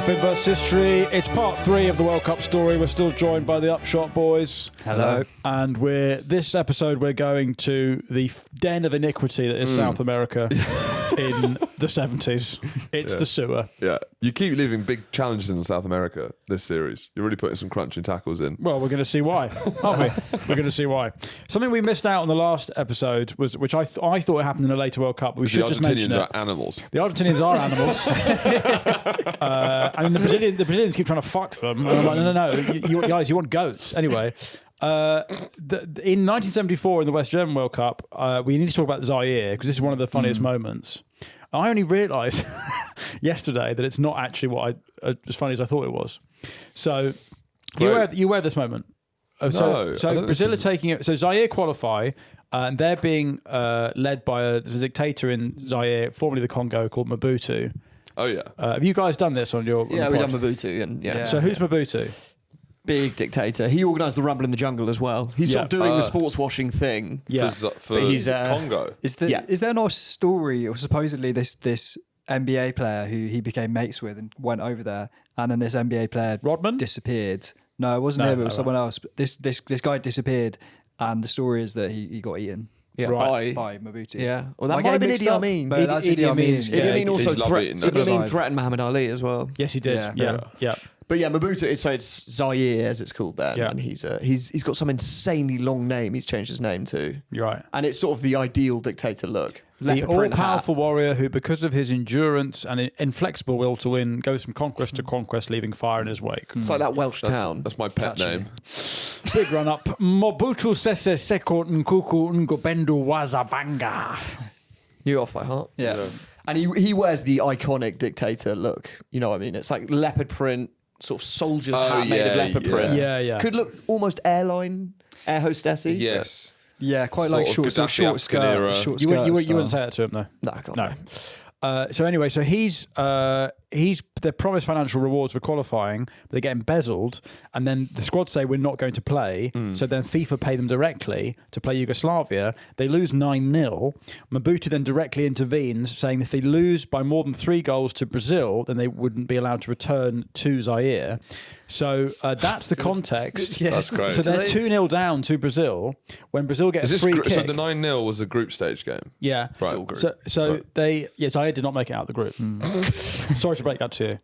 Fin vs History. It's part 3 of the World Cup story. We're still joined by the Upshot boys. Hello. And this episode we're going to the den of iniquity that is South America in the 70s. It's the sewer. Yeah. You keep leaving big challenges in South America this series. You're really putting some crunching tackles in. Well, we're going to see why, aren't we? We're going to see why. Something we missed out on the last episode was, which I thought happened in a later World Cup. But we should just mention it. The Argentinians are animals. The Argentinians are animals. And the Brazilians keep trying to fuck them. And I'm like, no, you guys, you want goats. Anyway, in 1974 in the West German World Cup, we need to talk about Zaire because this is one of the funniest moments. I only realised yesterday that it's not actually as funny as I thought it was. So you wear this moment. So Brazil are taking it. So Zaire qualify, and they're being led by a dictator in Zaire, formerly the Congo, called Mobutu. Oh yeah. Have you guys done this on your? Yeah, on we've done Mobutu, and So who's Mobutu? big dictator. He organised the Rumble in the Jungle as well. He's sort of doing the sports washing thing. Yeah, for he's Congo. Is there not a story, or supposedly this NBA player who he became mates with and went over there, and then this NBA player Rodman disappeared? No, it wasn't him. It was someone else. But this guy disappeared, and the story is that he got eaten. Yeah, right. by Mobutu. Yeah, well that might have been Idi Amin. But that's Idi Amin. Idi Amin also Idi Amin threatened Muhammad Ali as well. Yes, he did. Yeah. But yeah, Mobutu. It's Zaire as it's called there, and he's got some insanely long name. He's changed his name to. You're right, and it's sort of the ideal dictator look. The all-powerful warrior who, because of his endurance and inflexible will to win, goes from conquest to conquest, leaving fire in his wake. It's like that Welsh town. That's my pet name. Big run-up. Mobutu Sese Seko Nkuku Ngobendu Wazabanga. You're off by heart. Yeah. And he wears the iconic dictator look. You know what I mean? It's like leopard print, sort of soldier's hat made of leopard print. Yeah. Could look almost air hostessy. Yes. Yeah, quite Sort like of short Gaddafi skirt. era. Short You skirt wouldn't say style. that to him, though. No, I can't. No. So anyway, they're promised financial rewards for qualifying, but they get embezzled, and then the squad say we're not going to play. So then FIFA pay them directly to play Yugoslavia. They lose 9-0. Mobutu then directly intervenes, saying if they lose by more than 3 goals to Brazil, then they wouldn't be allowed to return to Zaire. So that's the context. Yeah. That's great. So they're 2-0 down to Brazil when Brazil gets a free kick. So the 9-0 was a group stage game? Yeah. Right. Zaire did not make it out of the group. Sorry to break that to you.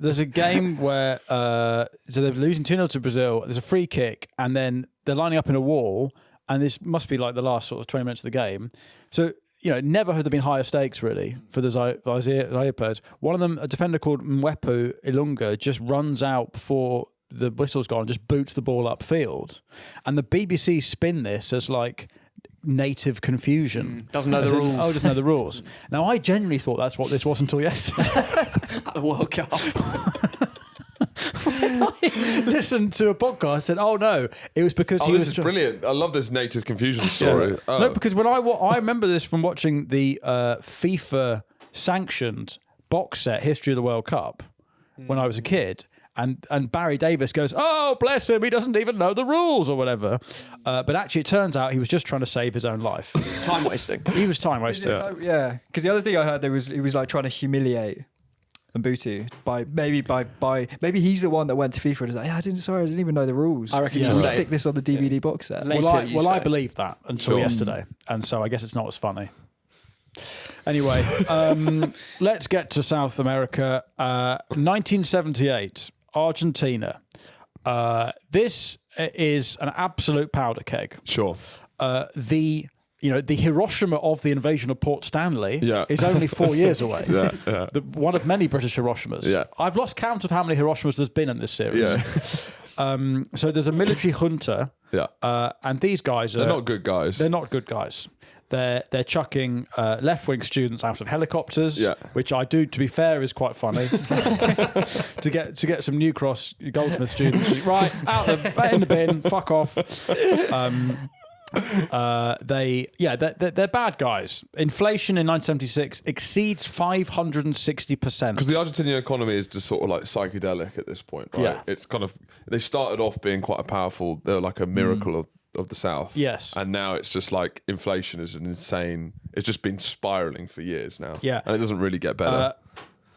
There's a game where so they're losing 2-0 to Brazil. There's a free kick, and then they're lining up in a wall, and this must be like the last sort of 20 minutes of the game. So, never have there been higher stakes, really, for the Zaire players. One of them, a defender called Mwepu Ilunga, just runs out before the whistle's gone and just boots the ball upfield. And the BBC spin this as like native confusion. Doesn't know the rules. Oh, doesn't know the rules. Now, I genuinely thought that's what this was until yesterday. At the World Cup. I listened to a podcast and said, oh no, it was because he was... This is brilliant. I love this native confusion story. Yeah. No, because when I remember this from watching the FIFA sanctioned box set History of the World Cup when I was a kid, and Barry Davis goes, oh, bless him, he doesn't even know the rules or whatever. But actually, it turns out he was just trying to save his own life. Time wasting. He was time wasting. Yeah, because the other thing I heard he was like trying to humiliate Mobutu by maybe he's the one that went to FIFA and was like, I didn't even know the rules. I reckon you stick this on the DVD box set. I believed that until yesterday, and so I guess it's not as funny. Anyway, let's get to South America. 1978, Argentina. This is an absolute powder keg. Sure. The Hiroshima of the invasion of Port Stanley is only 4 years away. One of many British Hiroshimas. Yeah. I've lost count of how many Hiroshimas there's been in this series. Yeah. So there's a military junta. And these guys they're not good guys. They're not good guys. They're chucking left-wing students out of helicopters, which I do, to be fair, is quite funny. to get some New Cross Goldsmith students, right, in the bin, fuck off. They're bad guys. Inflation in 1976 exceeds 560%. Because the Argentinian economy is just sort of like psychedelic at this point, right? Yeah. It's kind of, they started off being quite a powerful, they're like a miracle of the South. Yes. And now it's just like inflation is an insane, it's just been spiraling for years now. Yeah. And it doesn't really get better.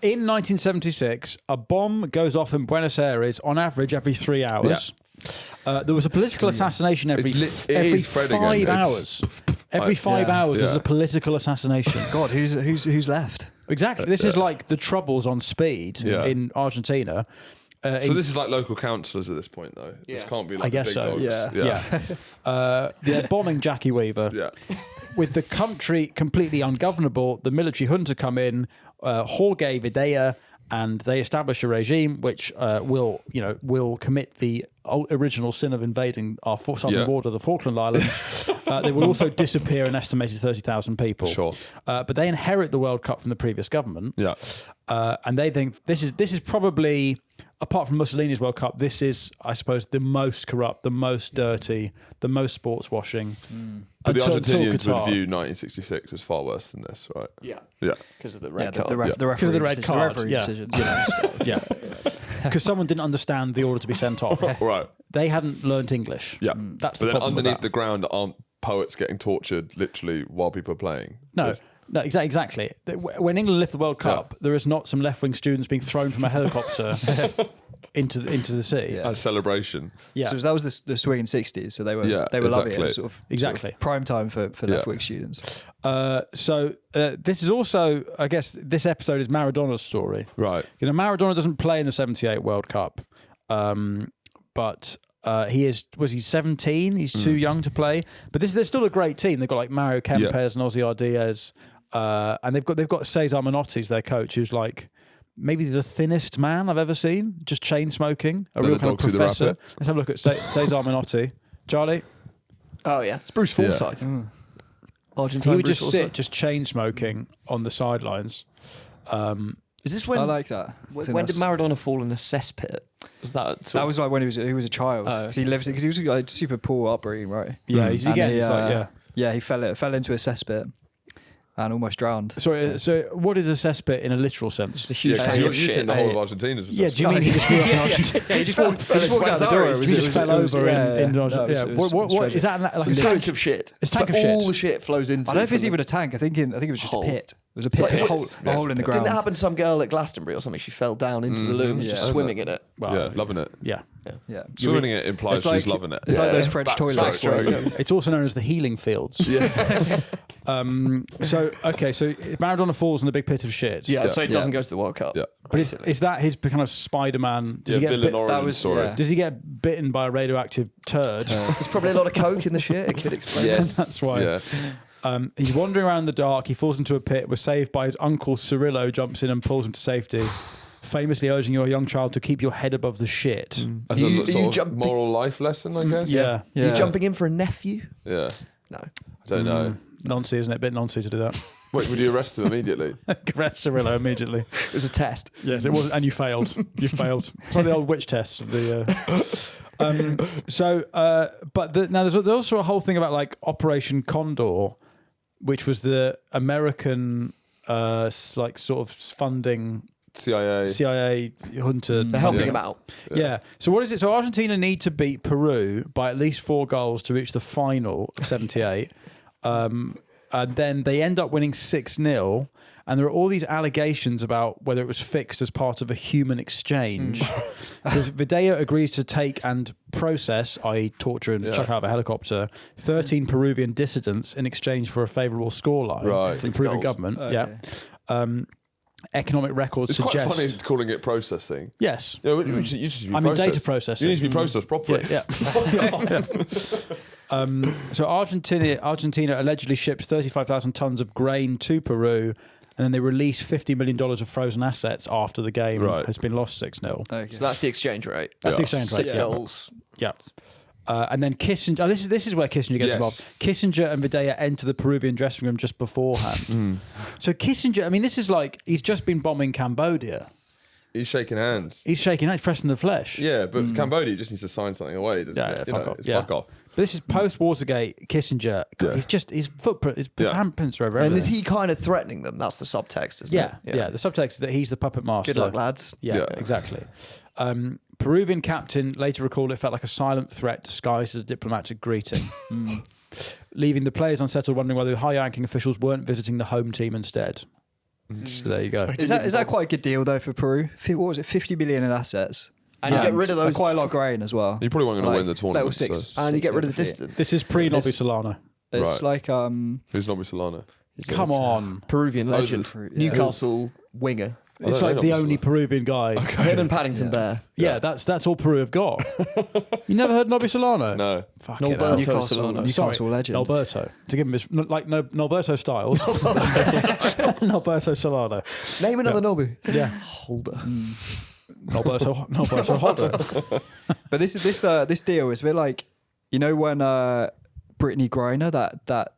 In 1976, a bomb goes off in Buenos Aires on average every 3 hours. There was a political assassination every is Fred 5 again. hours. Every 5 hours there's a political assassination. God, who's left? Exactly. This is like the Troubles on speed Yeah. in Argentina. So this is like local councillors at this point, though. This can't be like I guess big so. dogs. Yeah. They're bombing Jackie Weaver. Yeah. With the country completely ungovernable, the military junta come in, Jorge Videla, and they establish a regime which will commit the original sin of invading our southern border, the Falkland Islands. They will also disappear an estimated 30,000 people. Sure. But they inherit the World Cup from the previous government. Yeah. And they think this is probably, apart from Mussolini's World Cup, this is, I suppose, the most corrupt, the most dirty, the most sports washing. But the Until Argentinians Qatar. would view 1966 as far worse than this, right? Yeah. Yeah. Because of the red The card. referee Because of the red decision, card, referee yeah. decision. Yeah. Because someone didn't understand the order to be sent off. Right. They hadn't learnt English. Yeah. That's But the then problem with underneath that. the ground aren't poets getting tortured literally while people are playing. No, exactly. When England lift the World Cup, there is not some left-wing students being thrown from a helicopter into the sea. Yeah. A celebration. Yeah. So that was the swinging 60s. So they were loving exactly. it. Sort of Exactly. prime time for left wing students. So this is also, I guess, this episode is Maradona's story. Right. You know, Maradona doesn't play in the '78 World Cup, but he's 17? He's too young to play. But they're still a great team. They've got like Mario Kempes and Ozzy Diaz, and they've got Cesar Menotti as their coach, who's like maybe the thinnest man I've ever seen, just chain smoking, a real kind of Dogsy the professor. Rabbit. Let's have a look at Cesar Menotti. Charlie, Oh, yeah. It's Bruce Forsyth. Argentine he would Bruce just Forsyth. sit, just chain smoking on the sidelines. Is this when, I like that. when did Maradona fall in a cesspit? Was that That was like when he was a child. Because he was like super poor upbringing, right? Yeah, And he's again. It's like, yeah. Yeah, he fell into a cesspit and almost drowned. Sorry, so what is a cesspit in a literal sense? It's a huge Yeah, tank because of you think shit. the whole of Argentina is a Yeah, do you mean he just grew up in Argentina? Yeah, he just walked out the door. He just fell over in Argentina. No, What is that like a It's a tank of shit. It's a tank But of shit. all the shit flows into I don't know if it's from even a tank. I think it was just hole. a pit. It was a pit, like- a hole in the ground. Didn't it happen to some girl at Glastonbury or something? She fell down into the loo and was just Yeah. swimming in it. Well, yeah, loving it. Yeah. Yeah, Swimming in it implies It's like- she's loving it. It's like those Yeah. French Back- toilets. backstroke. right? It's also known as the healing fields. Yeah. So Maradona falls in the big pit of shit. Yeah, so he Yeah. doesn't go to the World Cup. Yeah. But is that his kind of Spider-Man? Does Yeah, he get villain bit, origin was- story. yeah. Does he get bitten by a radioactive turd? There's probably a lot of coke in the shit. It could explain. Yes. That's why. Yeah. He's wandering around in the dark. He falls into a pit. Was saved by his uncle Cirillo. Jumps in and pulls him to safety. Famously urging your young child to keep your head above the shit. As You- a you sort of jumping- moral life lesson, I guess. Yeah. You're Yeah. jumping in for a nephew? Yeah. No. I don't know. Noncy, isn't it? A bit noncy to do that. Wait, would you arrest him immediately? Arrest Cirillo immediately. It was a test. Yes, it was, and you failed. You failed. It's like the old witch test. Of the, now there's also a whole thing about like Operation Condor, which was the American like sort of funding CIA junta. They're helping funding. him out. Yeah. So what is it? So Argentina need to beat Peru by at least 4 goals to reach the final of '78. And then they end up winning 6-0. And there are all these allegations about whether it was fixed as part of a human exchange. Because Videla agrees to take and process, i.e. torture and chuck out of a helicopter, 13 Peruvian dissidents in exchange for a favourable scoreline. Right. The Peruvian goals. government. Okay. Yeah. Economic records It's suggest... quite funny calling it processing. Yes. Yeah, you should be I mean, data processed. processing. You need to be processed properly. Yeah. So Argentina allegedly ships 35,000 tons of grain to Peru, and then they release $50 million of frozen assets after the game has been lost 6-0. Okay. So that's the exchange rate. That's the exchange rate. 6 Yeah. goals. Yeah. And then Kissinger. Oh, this is where Kissinger gets Yes. involved. Kissinger and Videla enter the Peruvian dressing room just beforehand. So Kissinger, I mean, this is like he's just been bombing Cambodia. He's shaking hands. He's shaking hands, pressing the flesh. Yeah, but Cambodia just needs to sign something away, doesn't Yeah, it? fuck off. It's Yeah. fuck off. But this is post Watergate. Kissinger. Yeah. He's just his footprint, his Yeah. handprints are over And everything. is he kind of threatening them? That's the subtext, isn't Yeah, it? yeah. The subtext is that he's the puppet master. Good luck, lads. Yeah, Yeah. exactly. Peruvian captain later recalled it felt like a silent threat disguised as a diplomatic greeting, leaving the players unsettled, wondering whether high-ranking officials weren't visiting the home team instead. So there you go. Is that quite a good deal though for Peru? What was it? 50 million in assets. And you get rid of those. Quite a lot of grain as well. You probably weren't going to win the tournament. Level 6. So. And you get rid of the distance. This is pre-Nobby Solano. It's Right. like Who's Nobby Solano? Come on. Peruvian legend, Newcastle winger. It's like the only Peruvian guy. Him and Paddington Bear. Yeah, that's all Peru have got. You never heard Nobby Solano? No. Fucking Norberto hell. Solano. Newcastle legend. Norberto. To give him his, like Norberto Styles. Norberto Solano. Name another Nobby. Yeah. Holder. Norberto Holder. But this deal is a bit like, you know, when Brittany Griner, that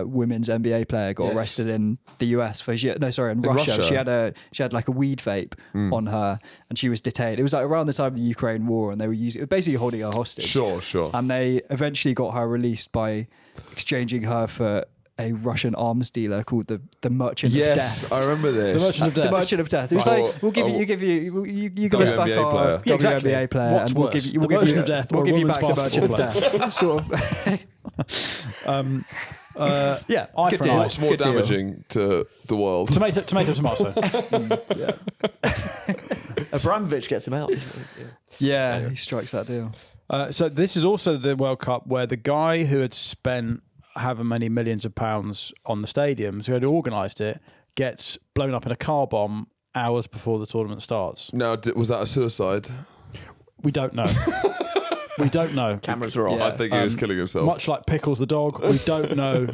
women's NBA player, got arrested in the US for in Russia. Russia. She had like a weed vape on her, and she was detained. It was like around the time of the Ukraine war, and they were basically holding her hostage. Sure. And they eventually got her released by exchanging her for a Russian arms dealer called the Merchant of Death. Yes, I remember this. The Merchant of Death. The Merchant of Death. It was Right. like, we'll give you give us back WNBA our player. Yeah, exactly. WNBA player, What's and we'll worse, give the you Merchant of Death we'll or give you women's back the Merchant of basketball Death. Sort of. Yeah, eye Good for deal. an eye. What's more Good deal. damaging to the world? Tomato. Abramovich gets him out. Yeah, he strikes that deal. So this is also the World Cup where the guy who had spent however many millions of pounds on the stadiums, who had organised it, gets blown up in a car bomb hours before the tournament starts. Now, was that a suicide? We don't know. We don't know. Cameras are off. I think he was killing himself. Much like Pickles the dog, we don't know.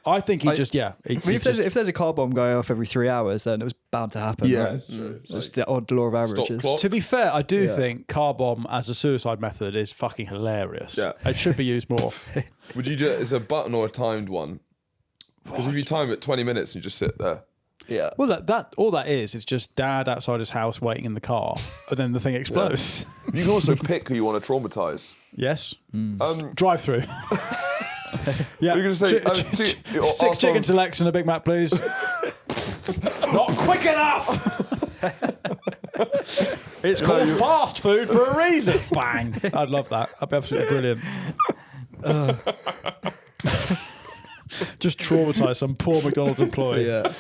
I think he just. I mean, if there's a car bomb going off every 3 hours, then it was bound to happen. Yeah, right? it's true. It's the odd law of averages. clock. To be fair, I do think car bomb as a suicide method is fucking hilarious. Yeah. It should be used more. Would you do it as a button or a timed one? Because if you time it 20 minutes, you just sit there. Yeah. Well, that all that is just dad outside his house waiting in the car, and then the thing explodes. You can also pick who you want to traumatise. Yes. Drive through. Yeah. You can say, Six chicken selects and a Big Mac, please. Not quick enough. It's called fast food for a reason. Bang. I'd love that. That'd be absolutely brilliant. Just traumatise some poor McDonald's employee. Yeah.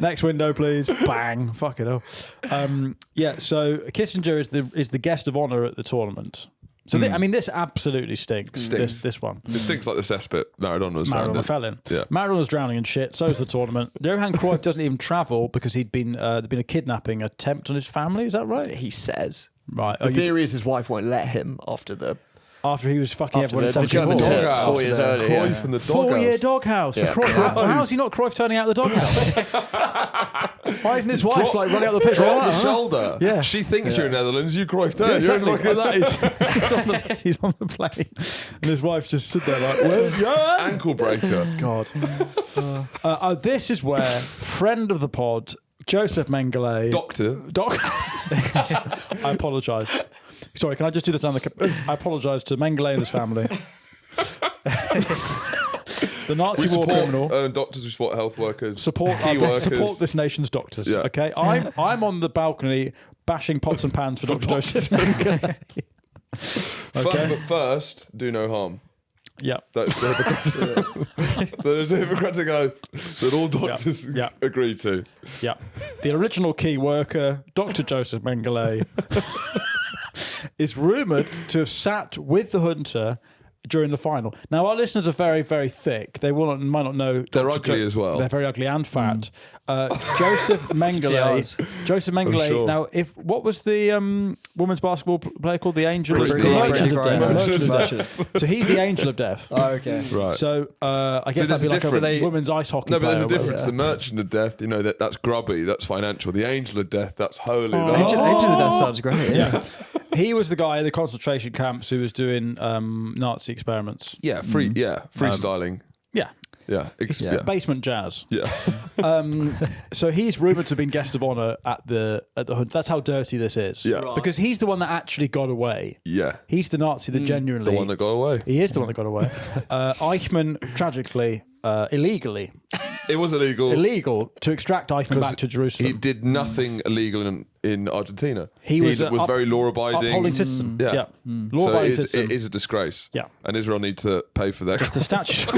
Next window, please. Bang. Fuck it up. Yeah. So Kissinger is the guest of honour at the tournament. So I mean, this absolutely stinks. This one. It stinks like the cesspit Maradona was Maradona found fell in. Yeah. Maradona's drowning in shit. So's the tournament. Johan Cruyff doesn't even travel because there'd been a kidnapping attempt on his family. Is that right? He says. Right. The theory is his wife won't let him after After he was fucking After everyone the in German 74. Turks 4 years earlier. Cruyff from the doghouse. 4-year doghouse. Yeah. For Cruyff. How's he not Cruyff turning out the doghouse? Why isn't his wife like running out the pitch? Drop the Huh? shoulder. Yeah. She thinks you're in Netherlands. You Cruyff turn. Yeah, You're exactly. in Well, that is, he's on the plane, and his wife just stood there like, "Well, yeah." ankle breaker. God. This is where friend of the pod, Joseph Mengele. Doctor. I apologise. Sorry, can I just do this down the... I apologise to Mengele and his family. The Nazi war criminal. Doctors, we support health workers. Support this nation's doctors. Yeah. Okay, I'm on the balcony bashing pots and pans for Dr. Joseph Mengele. Okay. But first, do no harm. Yeah. That's there's a hypocritic oath that all doctors Yeah. agree to. Yeah. The original key worker, Dr. Joseph Mengele, is rumoured to have sat with the hunter during the final. Now, our listeners are very, very thick. They might not know. They're ugly as well. They're very ugly and fat. Joseph Mengele. Joseph Mengele. sure. Now, what was the women's basketball player called? The Angel of Brittany Merchant of Griner. Death. Merchant of Merchant. Death. So he's the Angel of Death. Oh, okay. Right. So I guess there's that'd be a like difference. a women's ice hockey No, but player. there's a or whatever. difference. The merchant of death, that's grubby, that's financial. The angel of death, that's holy. Angel of Death sounds great. Yeah. He was the guy in the concentration camps who was doing Nazi experiments. Freestyling. Yeah. Yeah. Basement jazz. Yeah. So he's rumoured to have been guest of honour at the hunt. That's how dirty this is. Yeah. Right. Because he's the one that actually got away. Yeah. He's the Nazi that genuinely... The one that got away. He is the one that got away. Eichmann, tragically, illegally... It was illegal to extract Eichmann back to Jerusalem. He did nothing illegal in Argentina. He was very law-abiding. upholding citizen. Yeah. Law-abiding So citizen. it is a disgrace. Yeah. And Israel needs to pay for that. The statue.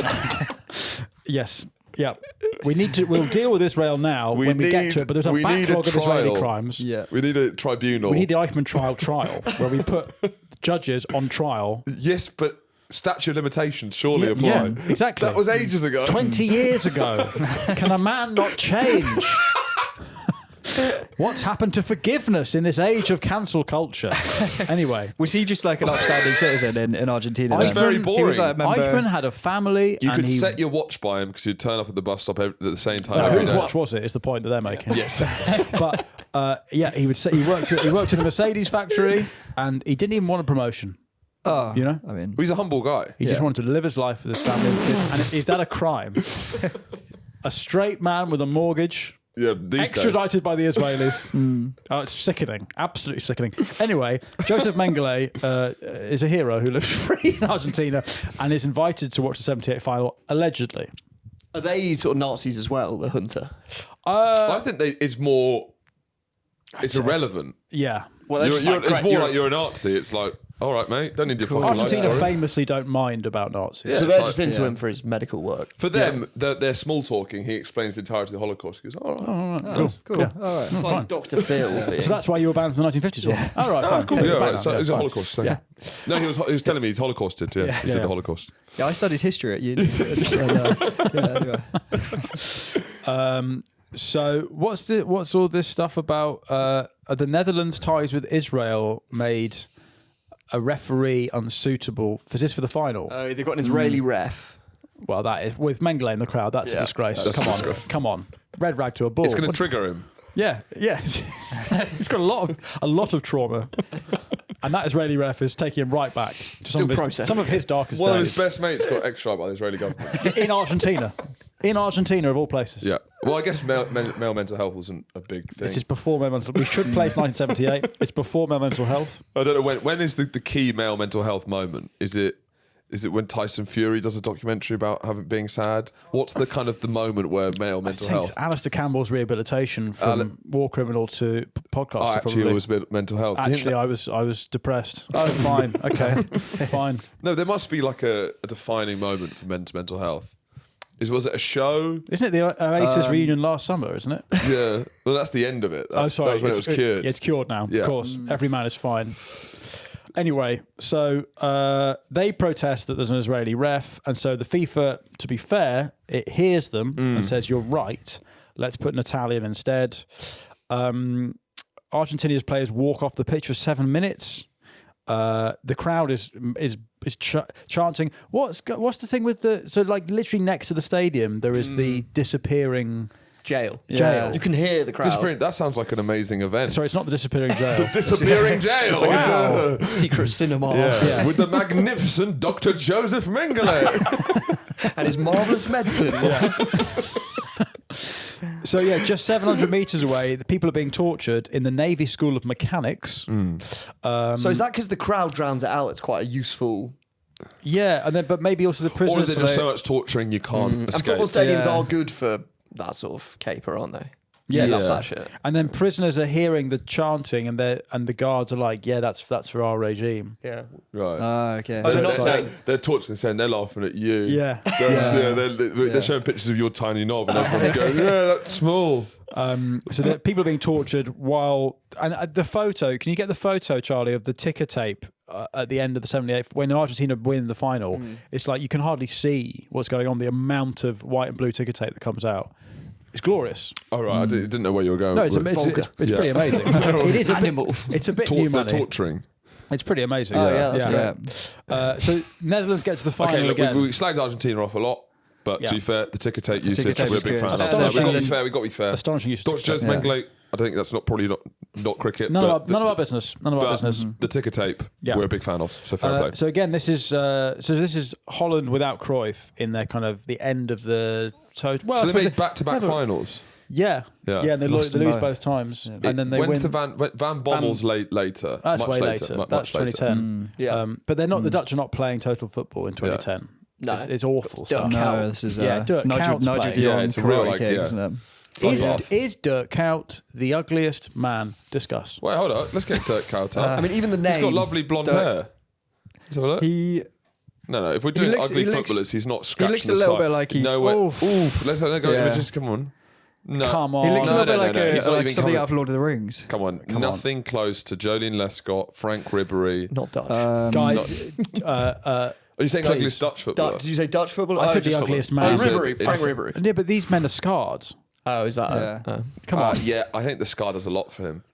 Yes. Yeah, we'll deal with Israel now when we get to it. But there's a backlog of Israeli crimes. Yeah. We need a tribunal. We need the Eichmann trial where we put judges on trial. Yes, but statute of limitations surely apply. Yeah, exactly. That was ages ago. 20 years ago. Can a man not change? What's happened to forgiveness in this age of cancel culture? Anyway. Was he just like an upstanding citizen in Argentina? It's then? very He boring. was like a member- Eichmann had a family. You and could he, set your watch by him because you'd turn up at the bus stop at the same time. No, every whose day. watch was it? Is the point that they're making. Yes. But yeah, he worked in a Mercedes factory, and he didn't even want a promotion. Oh, You know, I mean, He's a humble guy. he just wanted to live his life with his family. And is that a crime? A straight man with a mortgage. Yeah, these Extradited by the Israelis. Oh, it's sickening. Absolutely sickening. Anyway, Joseph Mengele is a hero who lives free in Argentina and is invited to watch the 78 final, allegedly. Are they sort of Nazis as well, the junta? I think it's more. It's irrelevant. Yeah. Well, they're just It's more like you're a Nazi. It's like, all right, mate, don't need your fucking life Argentina story. famously don't mind about Nazis. Yeah. So it's they're like- just into yeah. him for his medical work. For them, they're small talking. He explains the entirety of the Holocaust. He goes, all right. cool. Yeah. All right. It's like Dr. Phil. So that's why you were banned from the 1950s tournament. All right, fine. Cool. Yeah, back right. now. So Yeah, he's a fine. Holocaust. So. Yeah. No, he was telling me he's Holocausted. Yeah, he did yeah. the Holocaust. Yeah, I studied history at uni. Anyway. So what's all this stuff about the Netherlands' ties with Israel made a referee unsuitable for the final? They've got an Israeli ref. Well, that is with Mengele in the crowd. That's a disgrace. That's Come a on, disgrace. come on. Red rag to a bull. It's going to trigger him. Yeah. He's got a lot of trauma, and that Israeli ref is taking him right back to some of his darkest One of days his best mates got extradited by the Israeli government. in Argentina. In Argentina, of all places. Yeah. Well, I guess male mental health wasn't a big thing. This is before male mental. We should place 1978. It's before male mental health. I don't know when is the key male mental health moment? Is it when Tyson Fury does a documentary about being sad? What's the kind of the moment where male I mental think health? it's Alistair Campbell's rehabilitation from war criminal to podcast. Oh, actually, probably. it was a bit mental health. Do you think Actually, I was depressed. Oh, fine. Okay, fine. no, there must be like a defining moment for men's mental health. Was it a show? Isn't it the Oasis reunion last summer? Isn't it? Yeah. Well, that's the end of it. That was when it was cured. It's cured now. Yeah. Of course, every man is fine. Anyway, so they protest that there's an Israeli ref, and so the FIFA, to be fair, it hears them and says, "You're right. Let's put an Italian instead." Argentina's players walk off the pitch for 7 minutes. The crowd is chanting. What's the thing with like literally next to the stadium there is the disappearing Jail. Jail. You can hear the crowd. That sounds like an amazing event. Sorry, it's not the disappearing jail. Disappearing jail. Wow. Secret cinema. Yeah. With the magnificent Dr. Joseph Mengele. And his marvellous medicine. So yeah, just 700 meters away, the people are being tortured in the Navy School of Mechanics. So is that because the crowd drowns it out? It's quite a useful... Yeah, and then but maybe also the Or prisoners. is it just so much torturing you can't And escape? football stadiums Yeah. are good for that sort of caper, aren't they? Yes. Love that shit. And then prisoners are hearing the chanting, and the guards are like, "Yeah, that's for our regime." Yeah. Right. Okay. Oh, they're not So saying... they're torturing and saying they're laughing at you. Yeah. They're showing pictures of your tiny knob and everyone's going, yeah, that's small. So people are being tortured while the photo. Can you get the photo, Charlie, of the ticker tape at the end of the 78th when Argentina win the final? It's like you can hardly see what's going on. The amount of white and blue ticker tape that comes out. It's glorious. All right, I didn't know where you were going. No, it's with- pretty amazing. It is Animals. It's a bit They're new money. torturing. It's pretty amazing. Oh, yeah, that's Yeah. So Netherlands gets to the final Okay, look, again. we slagged Argentina off a lot, but Yeah. to be fair, the ticker tape usage, ticker tape we're is big good. fans. Astonishing. We've got to be fair. Astonishing use of Dr. ticker Joseph tape. Mengele, I think that's not cricket. None but of our business. None of our business. The ticker tape, Yeah. we're a big fan of. So fair play. So again, this is Holland without Cruyff in their kind of the end of the total. Well, So I they suppose made back-to-back finals. Yeah, Yeah. and they Lost lose them both. both times, and then they When's win. the Van Bommel's later? That's much way later. later. Much That's later. 2010. Yeah. But they're not. The Dutch are not playing total football in 2010. No. It's awful Dirk stuff. Kuyt. No, this is Yeah, Dirk Nigel Kuyt's Nigel playing. de Jong Yeah, it's a real, karate like, kick, yeah. isn't it? Is Dirk Kuyt the ugliest man? Discuss. Wait, hold on. Let's get Dirk Kuyt up. I mean, even the name... He's got lovely blonde hair. Let's have a look. He No. If we're doing ugly footballers, he's not scratching looks the a little side. bit like he. No way. Let's go Yeah. images. Come on. No. Come on. He looks a No, little no, bit no, like, he's not like even something coming- out of Lord of the Rings. Come on. Nothing close to Jolene Lescott, Frank Ribery. Not Dutch. Guy, Are you saying please. ugliest Dutch footballer? Did you say Dutch football? I said the just ugliest football. man. Oh, Ribery. It's- Frank Ribery. yeah, but these men are scarred. Oh, is that? Yeah. Come on. Yeah, I think the scar does a lot for him.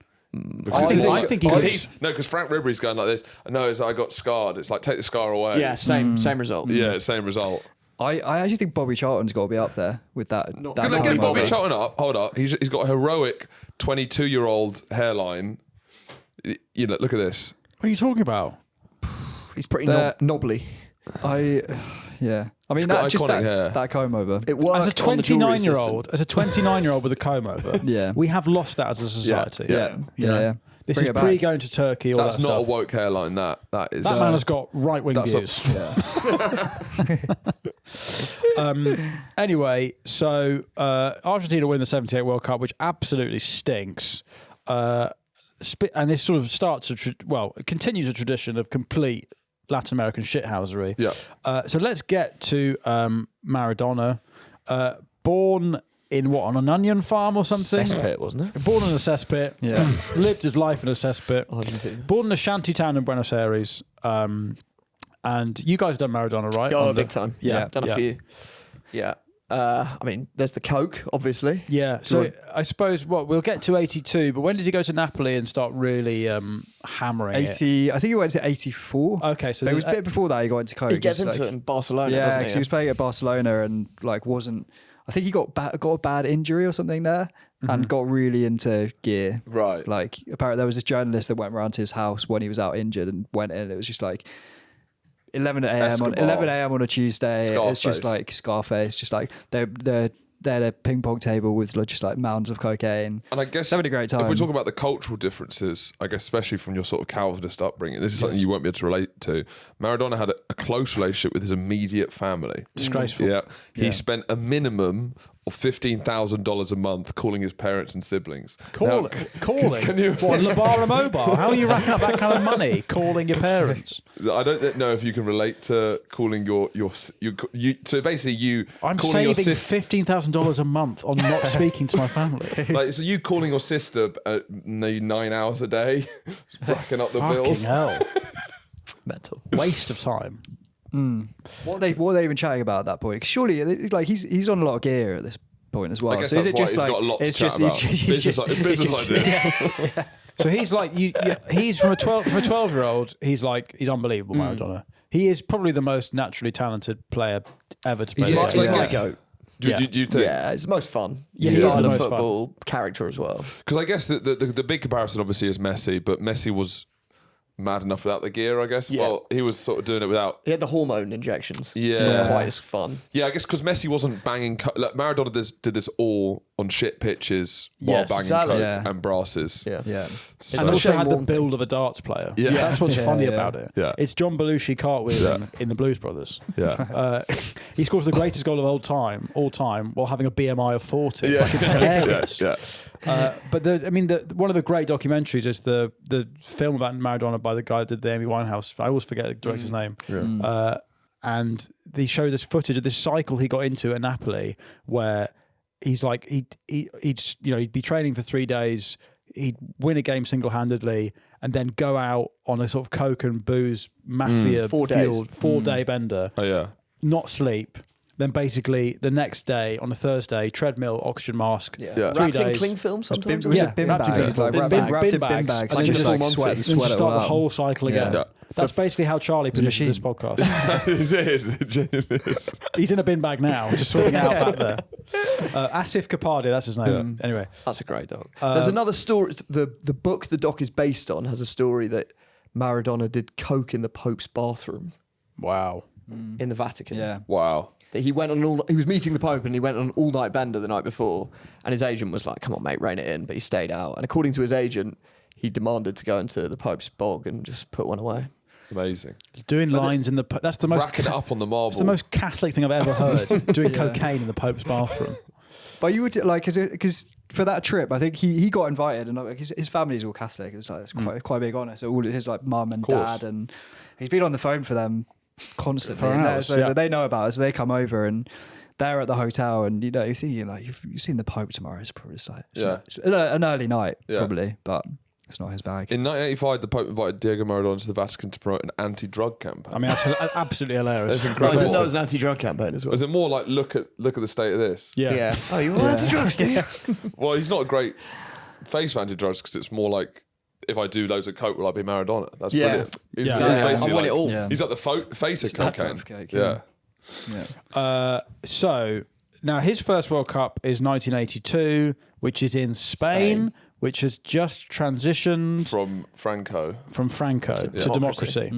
I think he's- because Frank Ribery's going like this. No, it's I got scarred. It's like take the scar away. Yeah, same result. Yeah, same result. I actually think Bobby Charlton's got to be up there with that. Not that Can I Bobby get combo. Bobby Charlton up? Hold up. He's got a heroic 22-year-old hairline. You know, look at this. What are you talking about? He's pretty The- knobbly. Yeah. I mean, got that, just iconic hair. that comb over. It worked As a on the jewellery 29-year-old, with a comb over, Yeah. we have lost that as a society. Yeah. You know? Yeah. This Bring is it pre back. going to Turkey. All That's that not stuff. a woke hairline. That is. That man has got right wing That's a- views. Anyway, so Argentina win the '78 World Cup, which absolutely stinks. And this sort of starts it continues a tradition of complete Latin American shithousery. Yeah. So let's get to Maradona, born in on an onion farm or something. Cesspit, wasn't it? Born in a cesspit. Yeah. Lived his life in a cesspit. Argentina. Born in a shanty town in Buenos Aires. And you guys have done Maradona, right? Oh, On the- big time. Yeah, Done a yeah. few. Yeah. I mean, there's the Coke, obviously. Yeah. So I suppose we'll get to 82, but when did he go to Napoli and start really hammering it? 80. I think he went to 84. Okay, so But it was a there's- bit before that he got into coke. He gets It's into like- it in Barcelona, Yeah, doesn't because he? he was playing at Barcelona and like wasn't. I think he got a bad injury or something there, and got really into gear. Right. Like apparently there was this journalist that went around to his house when he was out injured and went in. It was just like 11 a.m. on a Tuesday. It's Scarface. just like Scarface. Just like they're at a ping pong table with just like mounds of cocaine. And I guess having a great time. if we're talking about the cultural differences, I guess especially from your sort of Calvinist upbringing, this is something you won't be able to relate to. Maradona had a close relationship with his immediate family. Disgraceful. Yeah. He spent a minimum of $15,000 a month calling his parents and siblings. Calling? Can you? What, Labara Mobile? How are you racking up that kind of money calling your parents? I don't know if you can relate to calling your so basically you I'm calling your saving sister $15,000 a month on not speaking to my family. like so you calling your sister 9 hours a day, racking up the Fucking bills. hell. Mental. Waste of time. What are they even chatting about at that point? 'Cause surely, like he's on a lot of gear at this point as well. I guess so that's is it why just he's like got a lot to it's chat just about. he's Business just like- business like this. So he's like he's from a 12-year-old. He's unbelievable, Maradona. He is probably the most naturally talented player ever to play. He's the like game. my guess- goat. Do you think? Yeah, it's the most fun. Yeah, he is Style the of most fun. football character as well. Because I guess the big comparison obviously is Messi, but Messi was mad enough without the gear, I guess. Yeah. Well, he was sort of doing it without. He had the hormone injections. Yeah. It's not quite as fun. Yeah, I guess because Messi wasn't banging. Like Maradona did this all on shit pitches while Yes, banging exactly. coke Yeah. and brasses. Yeah. yeah. It's And the also Shane had the Warne thing. build of a darts player. Yeah. That's what's Yeah, funny yeah. about it. Yeah. It's John Belushi cartwheeling in the Blues Brothers. Yeah. He scores the greatest goal of all time, while having a BMI of 40. Yeah. Like, it's hilarious. Yeah. But one of the great documentaries is the film about Maradona by the guy that did the Amy Winehouse. I always forget the director's name. And they show this footage of this cycle he got into at Napoli, where he's like he'd be training for 3 days, he'd win a game single-handedly, and then go out on a sort of coke and booze mafia 4 days. fueled 4-day bender, Oh yeah. not sleep. Then basically the next day on a Thursday, treadmill, oxygen mask. Yeah. Yeah. 3 Wrapped in days. cling film sometimes. Was Yeah, it bin wrapped in bags? bin- Like bin- wrapped bin in bags. bin bags. And And then just just like full sweat, Monty. you And sweat it start all the out. whole cycle again. Yeah. That's basically how Charlie produces this podcast. It genuinely is. He's in a bin bag now, just sorting it out back there. Asif Kapadia, that's his name. Anyway, That's a great dog. There's another story. The book the doc is based on has a story that Maradona did coke in the Pope's bathroom wow. in the Vatican. Yeah. Wow. That he was meeting the Pope and he went on an all-night bender the night before, and his agent was like, "Come on, mate, rein it in," but he stayed out. And according to his agent, he demanded to go into the Pope's bog and just put one away. Amazing. Doing lines in the that's the most Racking it up on the marble. that's the most Catholic thing I've ever heard. Doing cocaine in the Pope's bathroom. But you would like because for that trip, I think he got invited, and like his family's all Catholic. It was like it's quite a big honour. So all his like mum and course. dad, and he's been on the phone for them constantly. For And hours, so yeah. they know about us. They come over and they're at the hotel, and you think you've seen the Pope tomorrow. It's probably just like it's an early night probably, but it's not his bag. In 1985, the Pope invited Diego Maradona to the Vatican to promote an anti-drug campaign. I mean, that's absolutely hilarious. That's I incredible. didn't know it was an anti-drug campaign as well. Is it more like look at the state of this? Yeah. Oh, you want anti-drugs, do you? Well, he's not a great face for anti-drugs because it's more like if I do loads of coke, will I be Maradona? That's brilliant. He's basically I want it all. He's like the face of cocaine. cake, Yeah. So now his first World Cup is 1982, which is in Spain. Which has just transitioned From Franco. to democracy.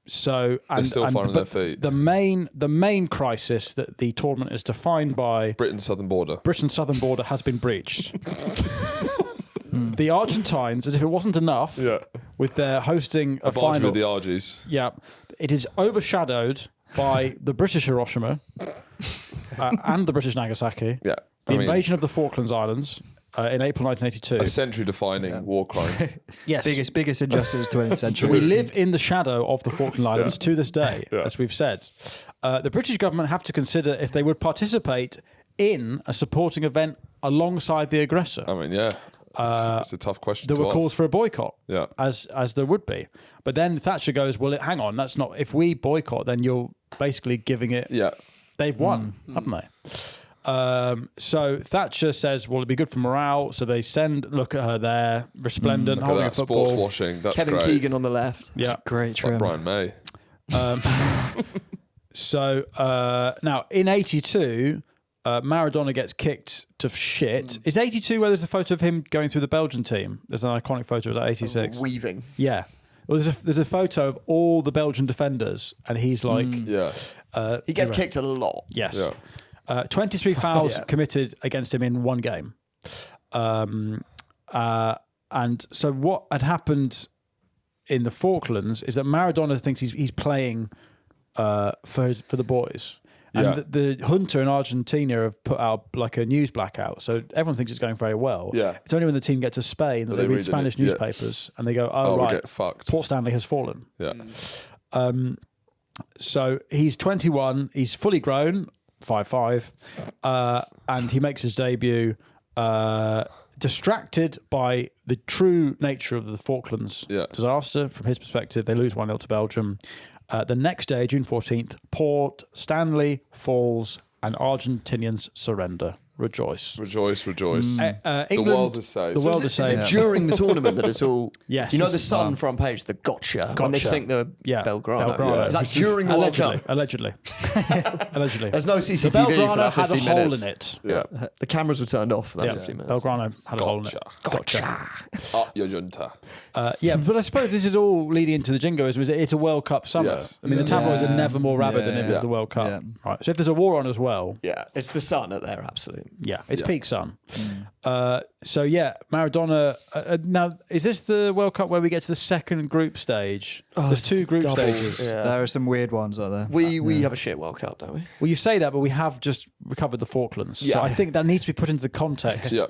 So They're still far on their feet. The main crisis that the tournament is defined by Britain's southern border. Britain's southern border has been breached. The Argentines, as if it wasn't enough, with their hosting a Barge final. with the Argies. Yeah, it is overshadowed by the British Hiroshima and the British Nagasaki. Yeah. The invasion of the Falklands Islands in April 1982. A century-defining war crime. Yes. Biggest injustice of the 20th century. We live in the shadow of the Falkland Islands to this day, as we've said. The British government have to consider if they would participate in a supporting event alongside the aggressor. I mean, yeah. It's a tough question There to were ask. calls for a boycott, Yeah. as there would be. But then Thatcher goes, well, hang on, that's not... If we boycott, then you're basically giving it... Yeah. They've won, haven't they? So Thatcher says, well, it'd be good for morale. So they look at her there, resplendent, Look at holding that, a football. sports washing. That's Kevin great. Keegan on the left. Yeah. Great It's like trim. Brian May. So now in 82, Maradona gets kicked to shit. Is 82 where there's a photo of him going through the Belgian team? There's an iconic photo. Is that 86? Weaving. Yeah. Well, there's a photo of all the Belgian defenders, and he's like, Yeah. He gets kicked a lot. yes. Yeah. 23 fouls Yeah. committed against him in one game. And so what had happened in the Falklands is that Maradona thinks he's playing for the boys. And the junta in Argentina have put out like a news blackout. So everyone thinks it's going very well. Yeah. It's only when the team get to Spain that They they read read Spanish it, yeah. newspapers and they go, Oh, oh, we right, get fucked. Port Stanley has fallen. Yeah. So he's 21, he's fully grown, 5'5", and he makes his debut distracted by the true nature of the Falklands disaster. From his perspective, they lose 1-0 to Belgium. The next day, June 14th, Port Stanley falls and Argentinians surrender. Rejoice. Rejoice, rejoice. England, The world is saved. The world Is is it saved. during the tournament that it's all... Yes. You know it's- the Sun front page, the gotcha, when they Gotcha. sink the Belgrano. Belgrano. Is that during the World Cup? Allegedly. Allegedly. There's no The CCTV for Belgrano that had a 15 hole minutes. in it. Yeah. The cameras were turned off for that Yeah. 15 minutes. Belgrano had a hole in it. Gotcha. Up your junta. Yeah, but I suppose this is all leading into the jingoism. Is it's a World Cup summer? Yes. I mean, the tabloids are never more rabid than if Yeah. it's the World Cup. Yeah. Right. So if there's a war on as well, Yeah, it's the Sun at their absolute. yeah, it's peak sun. So yeah, Maradona. Now, is this the World Cup where we get to the second group stage? There's two group double, stages. Yeah. There are some weird ones out there. We have a shit World Cup, don't we? Well, you say that, but we have just recovered the Falklands. So Yeah. I think that needs to be put into the context Yeah.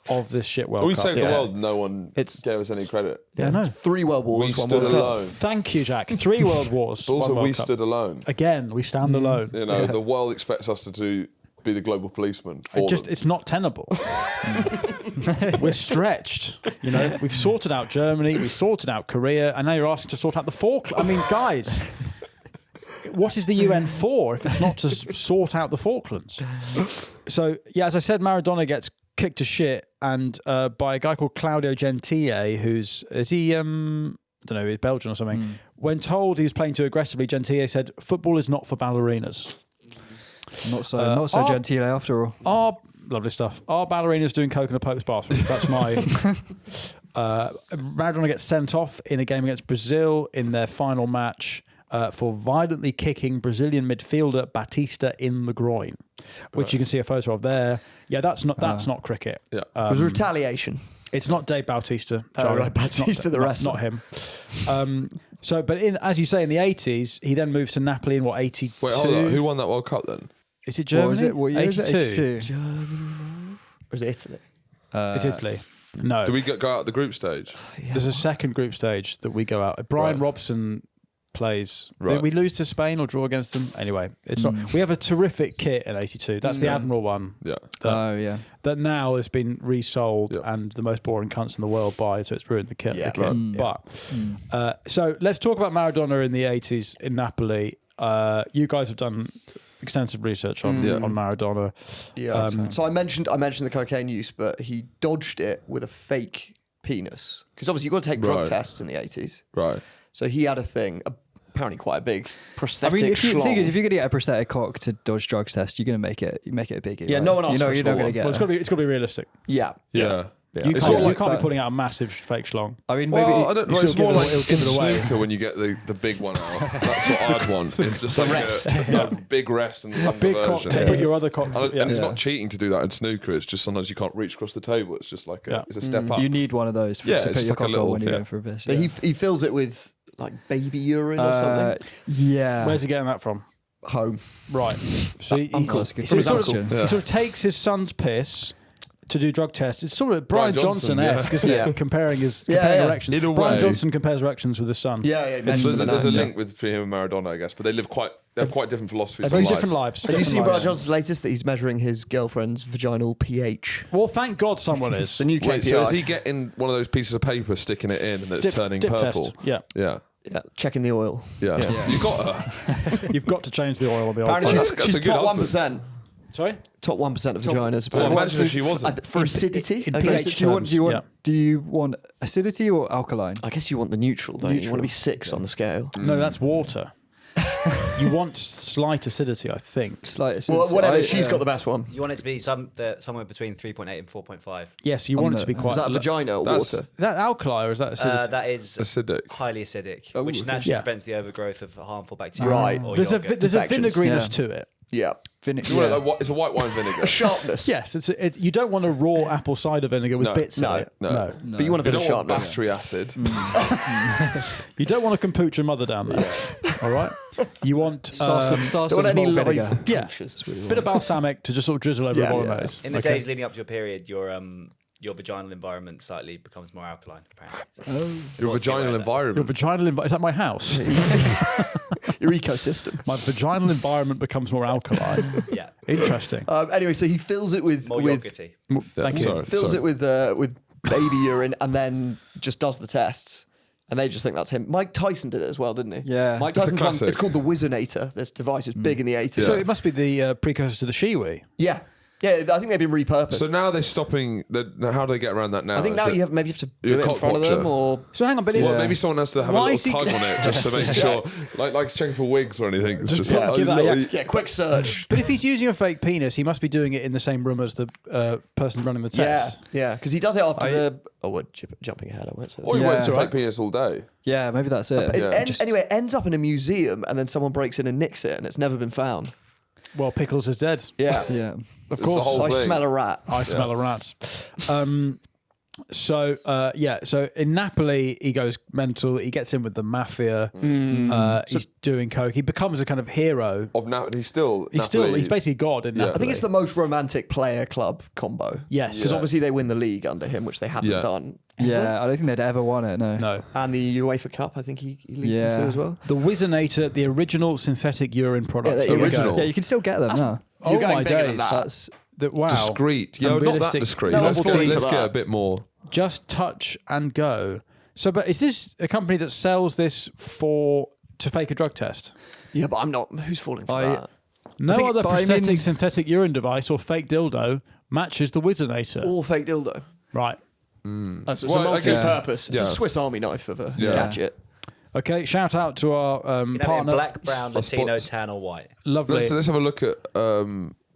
of this shit World We Cup. saved the Yeah. world. No one It's- gave us any credit. Yeah, no. 3 World Wars, We 1 stood World Cup. alone. Thank you, Jack. 3 world wars. But also, one World we Cup. stood alone. Again, we stand alone. You know, the world expects us to be the global policeman for them. It's not tenable. We're stretched. You know, we've sorted out Germany, we've sorted out Korea, and now you're asking to sort out the Falklands. I mean, guys, what is the UN for if it's not to sort out the Falklands? So, yeah, as I said, Maradona gets kicked to shit, and by a guy called Claudio Gentile, is he? I don't know, he's Belgian or something. When told he was playing too aggressively, Gentile said, "Football is not for ballerinas." Not so genteel after all. Lovely stuff. Are ballerinas doing coke in a Pope's bathroom? That's my... Maradona gets sent off in a game against Brazil in their final match for violently kicking Brazilian midfielder Batista in the groin, which you can see a photo of there. Yeah, that's not cricket. Yeah. It was retaliation. It's not Dave Bautista. Oh, Charlie. right, Bautista the wrestler. Not him. But as you say, in the 80s, he then moves to Napoli in 82? Wait, hold on. Who won that World Cup then? Is it Germany? What was it? What year is it? 82. Or is it Italy? It's Italy. No. Do we go out the group stage? There's a second group stage that we go out. Brian Right. Robson plays. Right. We lose to Spain or draw against them. Anyway, it's not. We have a terrific kit in 82. That's the Admiral one. Yeah. That now has been resold Yeah. and the most boring cunts in the world buy, so it's ruined the kit. Yeah. But so let's talk about Maradona in the 80s in Napoli. You guys have done extensive research on Maradona. Yeah. So I mentioned the cocaine use, but he dodged it with a fake penis because obviously you've got to take drug tests in the 80s. Right. So he had a thing, apparently quite a big prosthetic. I mean, if you schlong. think is if you're gonna get a prosthetic cock to dodge drugs test, you're gonna make it a biggie. Yeah, right? no one asks You know, for a you're not small gonna one. get. Well, it's got to be realistic. Yeah. Yeah. You It's can't, all you can't that. be putting out a massive fake schlong. I mean, maybe. Well, I don't know. It's still more give like it- it'll in give it away. snooker when you get the big one out. That's what I'd want. It's just like a big rest and the Big cock version. to put your other cock. And it's not cheating to do that in snooker. It's just sometimes you can't reach across the table. It's just like it's a step up. you need one of those to it's put just your like a cock little on when you're thing. going for a piss. But he fills it with like baby urine or something. Yeah. Where's he getting that from? Home. Right. So he That's good. sort From his of, uncle. he sort of takes his son's piss to do drug tests. It's sort of Brian Johnson-esque, isn't it? Comparing erections. In a Brian way. Johnson compares erections with his son. Yeah. So there's a link with him and Maradona, I guess, but they have quite different philosophies. Very of life. different lives. Have you different seen Brian lives. Johnson's latest that he's measuring his girlfriend's vaginal pH? Well, thank God someone is. The new KPI. Wait, so is he getting one of those pieces of paper, sticking it in, and it's turning dip purple? test. Yeah. Yeah. Yeah, checking the oil. Yeah. You got her. You've got to change the oil on the old Apparently phone. That's she's a good top husband. 1%. Sorry? Top 1% of vaginas. Well, apparently. imagine if she wasn't. For acidity? in I pH guess. Do you want acidity or alkaline? I guess you want the neutral, don't you? You want to be 6 on the scale. No, that's water. You want slight acidity, I think. Slight Well, acidity. whatever, she's got the best one. You want it to be somewhere between 3.8 and 4.5. Yes, you want it to be Is quite. that vagina or That's- water? Is that alkali or is that acidity? That is Acidic. highly acidic, Oh, which okay. naturally Yeah. prevents the overgrowth of harmful bacteria. Right. Or there's a yogurt. there's a Infections. vinegriness Yeah. to it. Yeah. It's a white wine vinegar. A sharpness. Yes, you don't want a raw apple cider vinegar with No. bits No. in it. No. But you want a You bit of don't want sharpness. battery acid. You don't want a kombucha mother down there. All right. You want Don't want any malt live vinegar. yeah, cultures. bit of balsamic to just sort of drizzle over Yeah, the yeah. bolognese. In the Okay. days leading up to your period, your vaginal environment slightly becomes more alkaline. Apparently, Your vaginal Your environment. vaginal environment is that my house? Your ecosystem. My vaginal environment becomes more alkaline. yeah, Interesting. Anyway, so he fills it with more yogurty. Thank you. Sorry. fills it with baby urine and then just does the tests. And they just think that's him. Mike Tyson did it as well, didn't he? Yeah. Mike It's a Tyson's one, classic. it's called the Wizinator. This device is big in the 80s. So it must be the precursor to the Shiwi. Yeah. Yeah, I think they've been repurposed. So now they're stopping. How do they get around that now? I think Is now it- you have maybe you have to You're do a it in cock front of watcher. them or So hang on, but Well, maybe someone has to have a Why little is he- tug on it just to make sure, like checking for wigs or anything. It's just like, give that- little- yeah. yeah, quick search. But if he's using a fake penis, he must be doing it in the same room as the person running the Yeah, test. yeah, because he does it after the. Oh, we're jumping ahead. I won't say that. Or he Yeah. wears a Right. fake penis all day. Yeah, maybe that's it. Anyway, it ends up in a museum, and then someone breaks in and nicks it, and it's never been found. Well, Pickles is dead. Yeah, Yeah. Of It's the course. whole I thing. smell a rat. I smell a rat. So in Napoli, he goes mental. He gets in with the mafia. He's doing coke. He becomes a kind of hero. Of he's Napoli. Basically God in Napoli. I think it's the most romantic player club combo. Yes. because Yeah. obviously they win the league under him, which they hadn't Yeah. done. Yeah, I don't think they'd ever won it. No. No. And the UEFA Cup, I think he leads Yeah. into as well. The Wizinator, the original synthetic urine product. Yeah, there you go. Original. Yeah, you can still get them now. Oh You're going my bigger than days. that. That's Wow. discreet. Yeah, And not that realistic- discreet. No, let's I'm falling let's for get that. a bit more. Just touch and go. So, but is this a company that sells this to fake a drug test? Yeah, but I'm not. Who's falling for that? No think- other but I prosthetic mean- synthetic urine device or fake dildo matches the Wizinator. Or fake dildo. Right. It's a Well, I guess- multi-purpose. It's yeah. a Swiss Army knife of a Yeah. gadget. Okay. Shout out to our You can have it in partner. black, brown, Latino, spot- tan, or white. Lovely. Let's have a look at.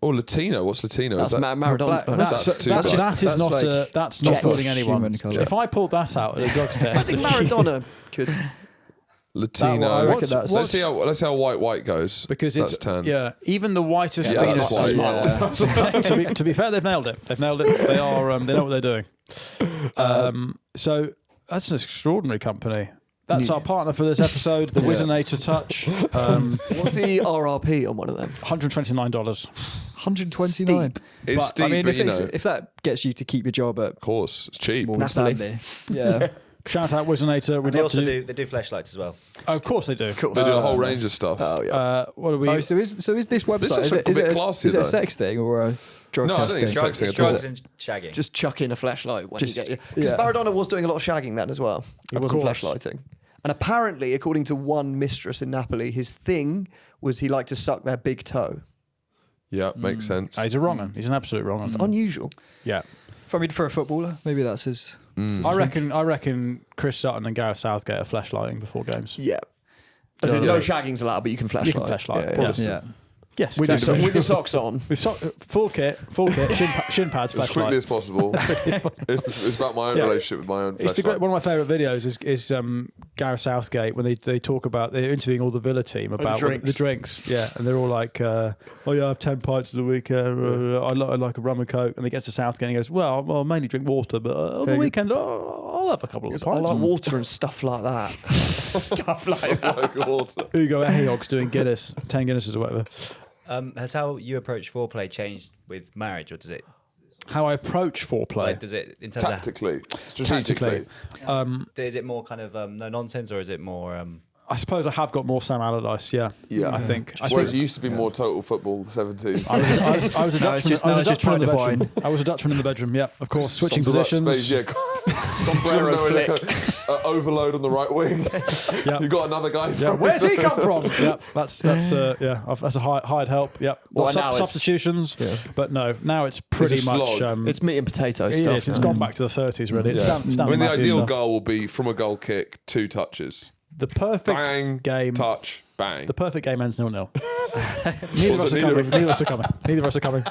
Latino. What's Latino? That's Is that Maradona. black- that's too That bad. is That's not like that's not jet fooling anyone. human colour. If I pulled that out at a drugs I test, think Maradona could. Latino? I reckon What's- Let's see how white goes. because that's it's 10. yeah, even the whitest Yeah, penis. that's white. to be fair, they've nailed it. They've nailed it. They are. They know what they're doing. So that's an extraordinary company. That's our partner for this episode, the Wizinator Touch. What's the RRP on one of them? $129. 129. It's But, steep, I mean, but you know, if that gets you to keep your job at of course, it's cheap. Morgan Napoli. Stanley, yeah, Shout out Wizinator. And they do flashlights as well. Oh, of course they do. Cool. They do a whole range of stuff. Oh yeah. What are we? Oh, so is this website? looks Is like it, a is, bit it, classy, is it though. a sex thing or a drug No, I don't test think it's thing? drugs. Drugs, Sexing at all. drugs and shagging. Just chuck in a flashlight when Just- you get because yeah. Maradona was doing a lot of shagging then as well. He Of wasn't course. flashlighting. And apparently, according to one mistress in Napoli, his thing was he liked to suck their big toe. Yeah, makes sense. He's a wrong one. He's an absolute wrong It's one. unusual. Yeah. For a footballer, maybe that's his. I reckon Chris Sutton and Gareth Southgate are flashlighting before games. Yeah. As in, no shagging's allowed, but you can flashlight. You can flashlight. Yeah, yeah. Yeah. Yes, With, exactly. your, with your socks on. With full kit, shin pads, As quickly as flashlight. possible. It's about my own Yeah. relationship with my own It's flashlight. one of my favourite videos is Gareth Southgate when they talk about they're interviewing all the Villa team about drinks. the drinks, yeah, and they're all like, oh yeah, I have 10 pints of the weekend. I like a rum and coke, and they get to Southgate and he goes, well, I mainly drink water, but on the weekend I'll have a couple of I pints. like water and stuff like that. Stuff like that. Like water. Ugo Ehiogg's doing Guinness, 10 Guinnesses or whatever. Has how you approach foreplay changed with marriage, or does it? How I approach foreplay. Like, does it in terms Tactically, strategically. is it more kind of no nonsense, or is it more? I suppose I have got more Sam Allardyce, yeah. Yeah. I think. Whereas it used to be more total football, the 70s. I was a No, it's Dutchman. just- I no, was a it's just Dutchman in the pride of bedroom. I was a Dutchman in the bedroom. Yeah, of course. Switching Some sort of positions. Space, yeah. Sombrero flick. Overload on the right wing. Yeah. You got another guy. Yeah, where's he come from? Yeah, that's that's a hired help. Yep. Well, Well, now it's- substitutions, but no, now it's pretty It's a much. slog. It's meat and potato it stuff. is. It's gone back to the 30s, really. It's Yeah. Stan I mean, the Matthews ideal stuff. goal will be from a goal kick, 2 touches. The perfect Bang, game. touch, bang. The perfect game ends 0-0. Neither of us are coming. Neither of us are coming. Neither of us are coming.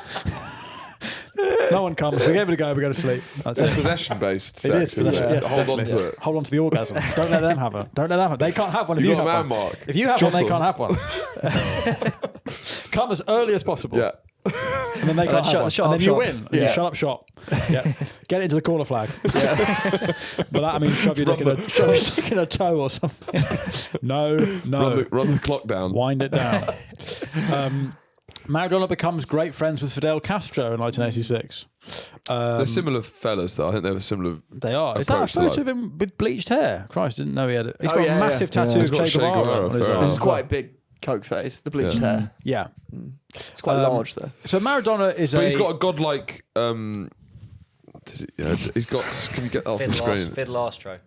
No one comes. We give it a go. We go to sleep. That's It's it. possession-based It sex, is isn't possession. it? Yes, Hold on definitely. to it. Hold on to the orgasm. Don't let them have it. Don't let them have it. They can't have one if You you got a have man one. mark. If you have one, they Jostle. can't have one. Come as early as possible. Yeah. And then they can't shut- have one. shut And up then you shop. win. And you shut up shop. Yeah. Get into the corner flag. But that I mean shove your dick in a toe or something. No. Run the clock down. Wind it down. Maradona becomes great friends with Fidel Castro in 1986. They're similar fellas, though. I think they were similar. They are. Is that a approach to photo life. of him with bleached hair? Christ, didn't know he had it. He's Oh, got yeah, a massive yeah. tattoo He's of got Che Che Guevara Guevara, on his fair arm. This is quite a big coke face. The bleached hair. Yeah. It's quite large though. So Maradona is But he's got a godlike. He's got. Can you get that off the screen? Fiddle Astro.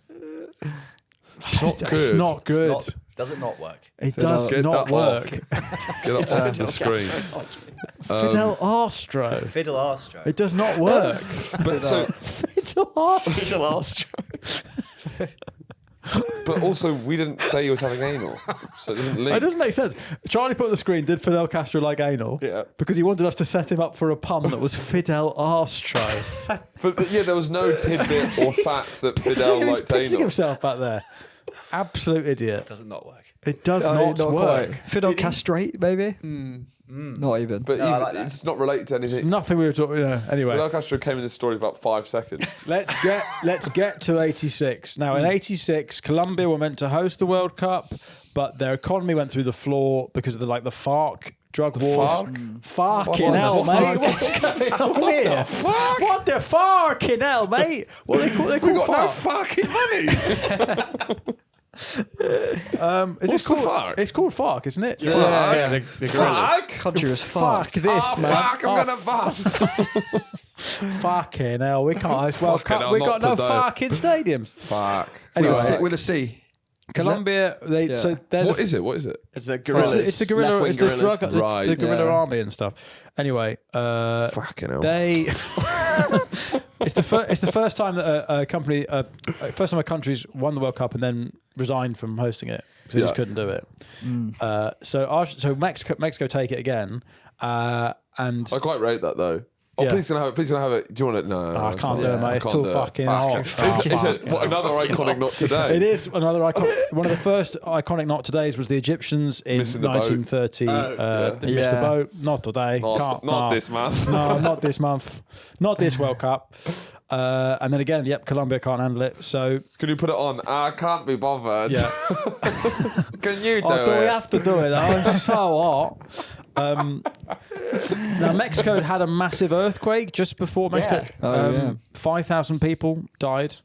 It's not good. It's not good. Does it not work? It does Get not that work. Get that off the screen. Fidel Astro. Fiddle Astro. It does not work. But so, Fidel Astro. It's a last but also, we didn't say he was having anal, so it doesn't link. It doesn't make sense. Charlie put on the screen, did Fidel Castro like anal? Yeah. Because he wanted us to set him up for a pun that was Fidel Astro. But there was no tidbit or fact that Fidel He's liked pissing anal. himself back there. Absolute idiot. Does it not work? It does not work. Fidel castrate, maybe. Not even. But I even, like that. it's not related to anything. Nothing we were talking. Anyway, Fidel Castro came in this story for about 5 seconds. let's get to '86. Now, in '86, Colombia were meant to host the World Cup, but their economy went through the floor because of the FARC drug wars. Farcing hell, mate. What's going on here? What the farcing hell, mate? What they call No FARC? fucking money. What's the FARC? It's called FARC, isn't it? Yeah, the Fuck. Country was Fuck fucked. this, man. Fuck, I'm gonna bust. Fucking hell, we can't host World Fucking Cup. hell, We got not no today. fucking stadiums. Fuck. Anyway, with a C. Colombia, so they're What the is it? What is it? It's the It's, guerrillas. it's the guerrilla, left-wing it's the guerrillas. drug, the Right. guerrilla Yeah. army and stuff. Anyway, Fucking hell. they. it's the first time that a country, first time a country's won the World Cup and then resigned from hosting it because they just Yeah. couldn't do it. So Mexico take it again, and I quite rate that though. Oh, Yeah. please can I have it. Please can I have it. Do you want it? No, I can't do it, mate. I It's can't too do it. fucking Fuck. hot. It's another iconic not today. it is another iconic. One of the first iconic not todays was the Egyptians in Missing the boat. 1930. They missed the Yeah. boat. Not today. Not no. this month. No, not this month. Not this World Cup. And then again, Colombia can't handle it. So Can you put it on? I can't be bothered. yeah. Can you do Do it? we have to do it though? It's so hot. Now Mexico had a massive earthquake just before Mexico. Oh, yeah. 5,000 people died.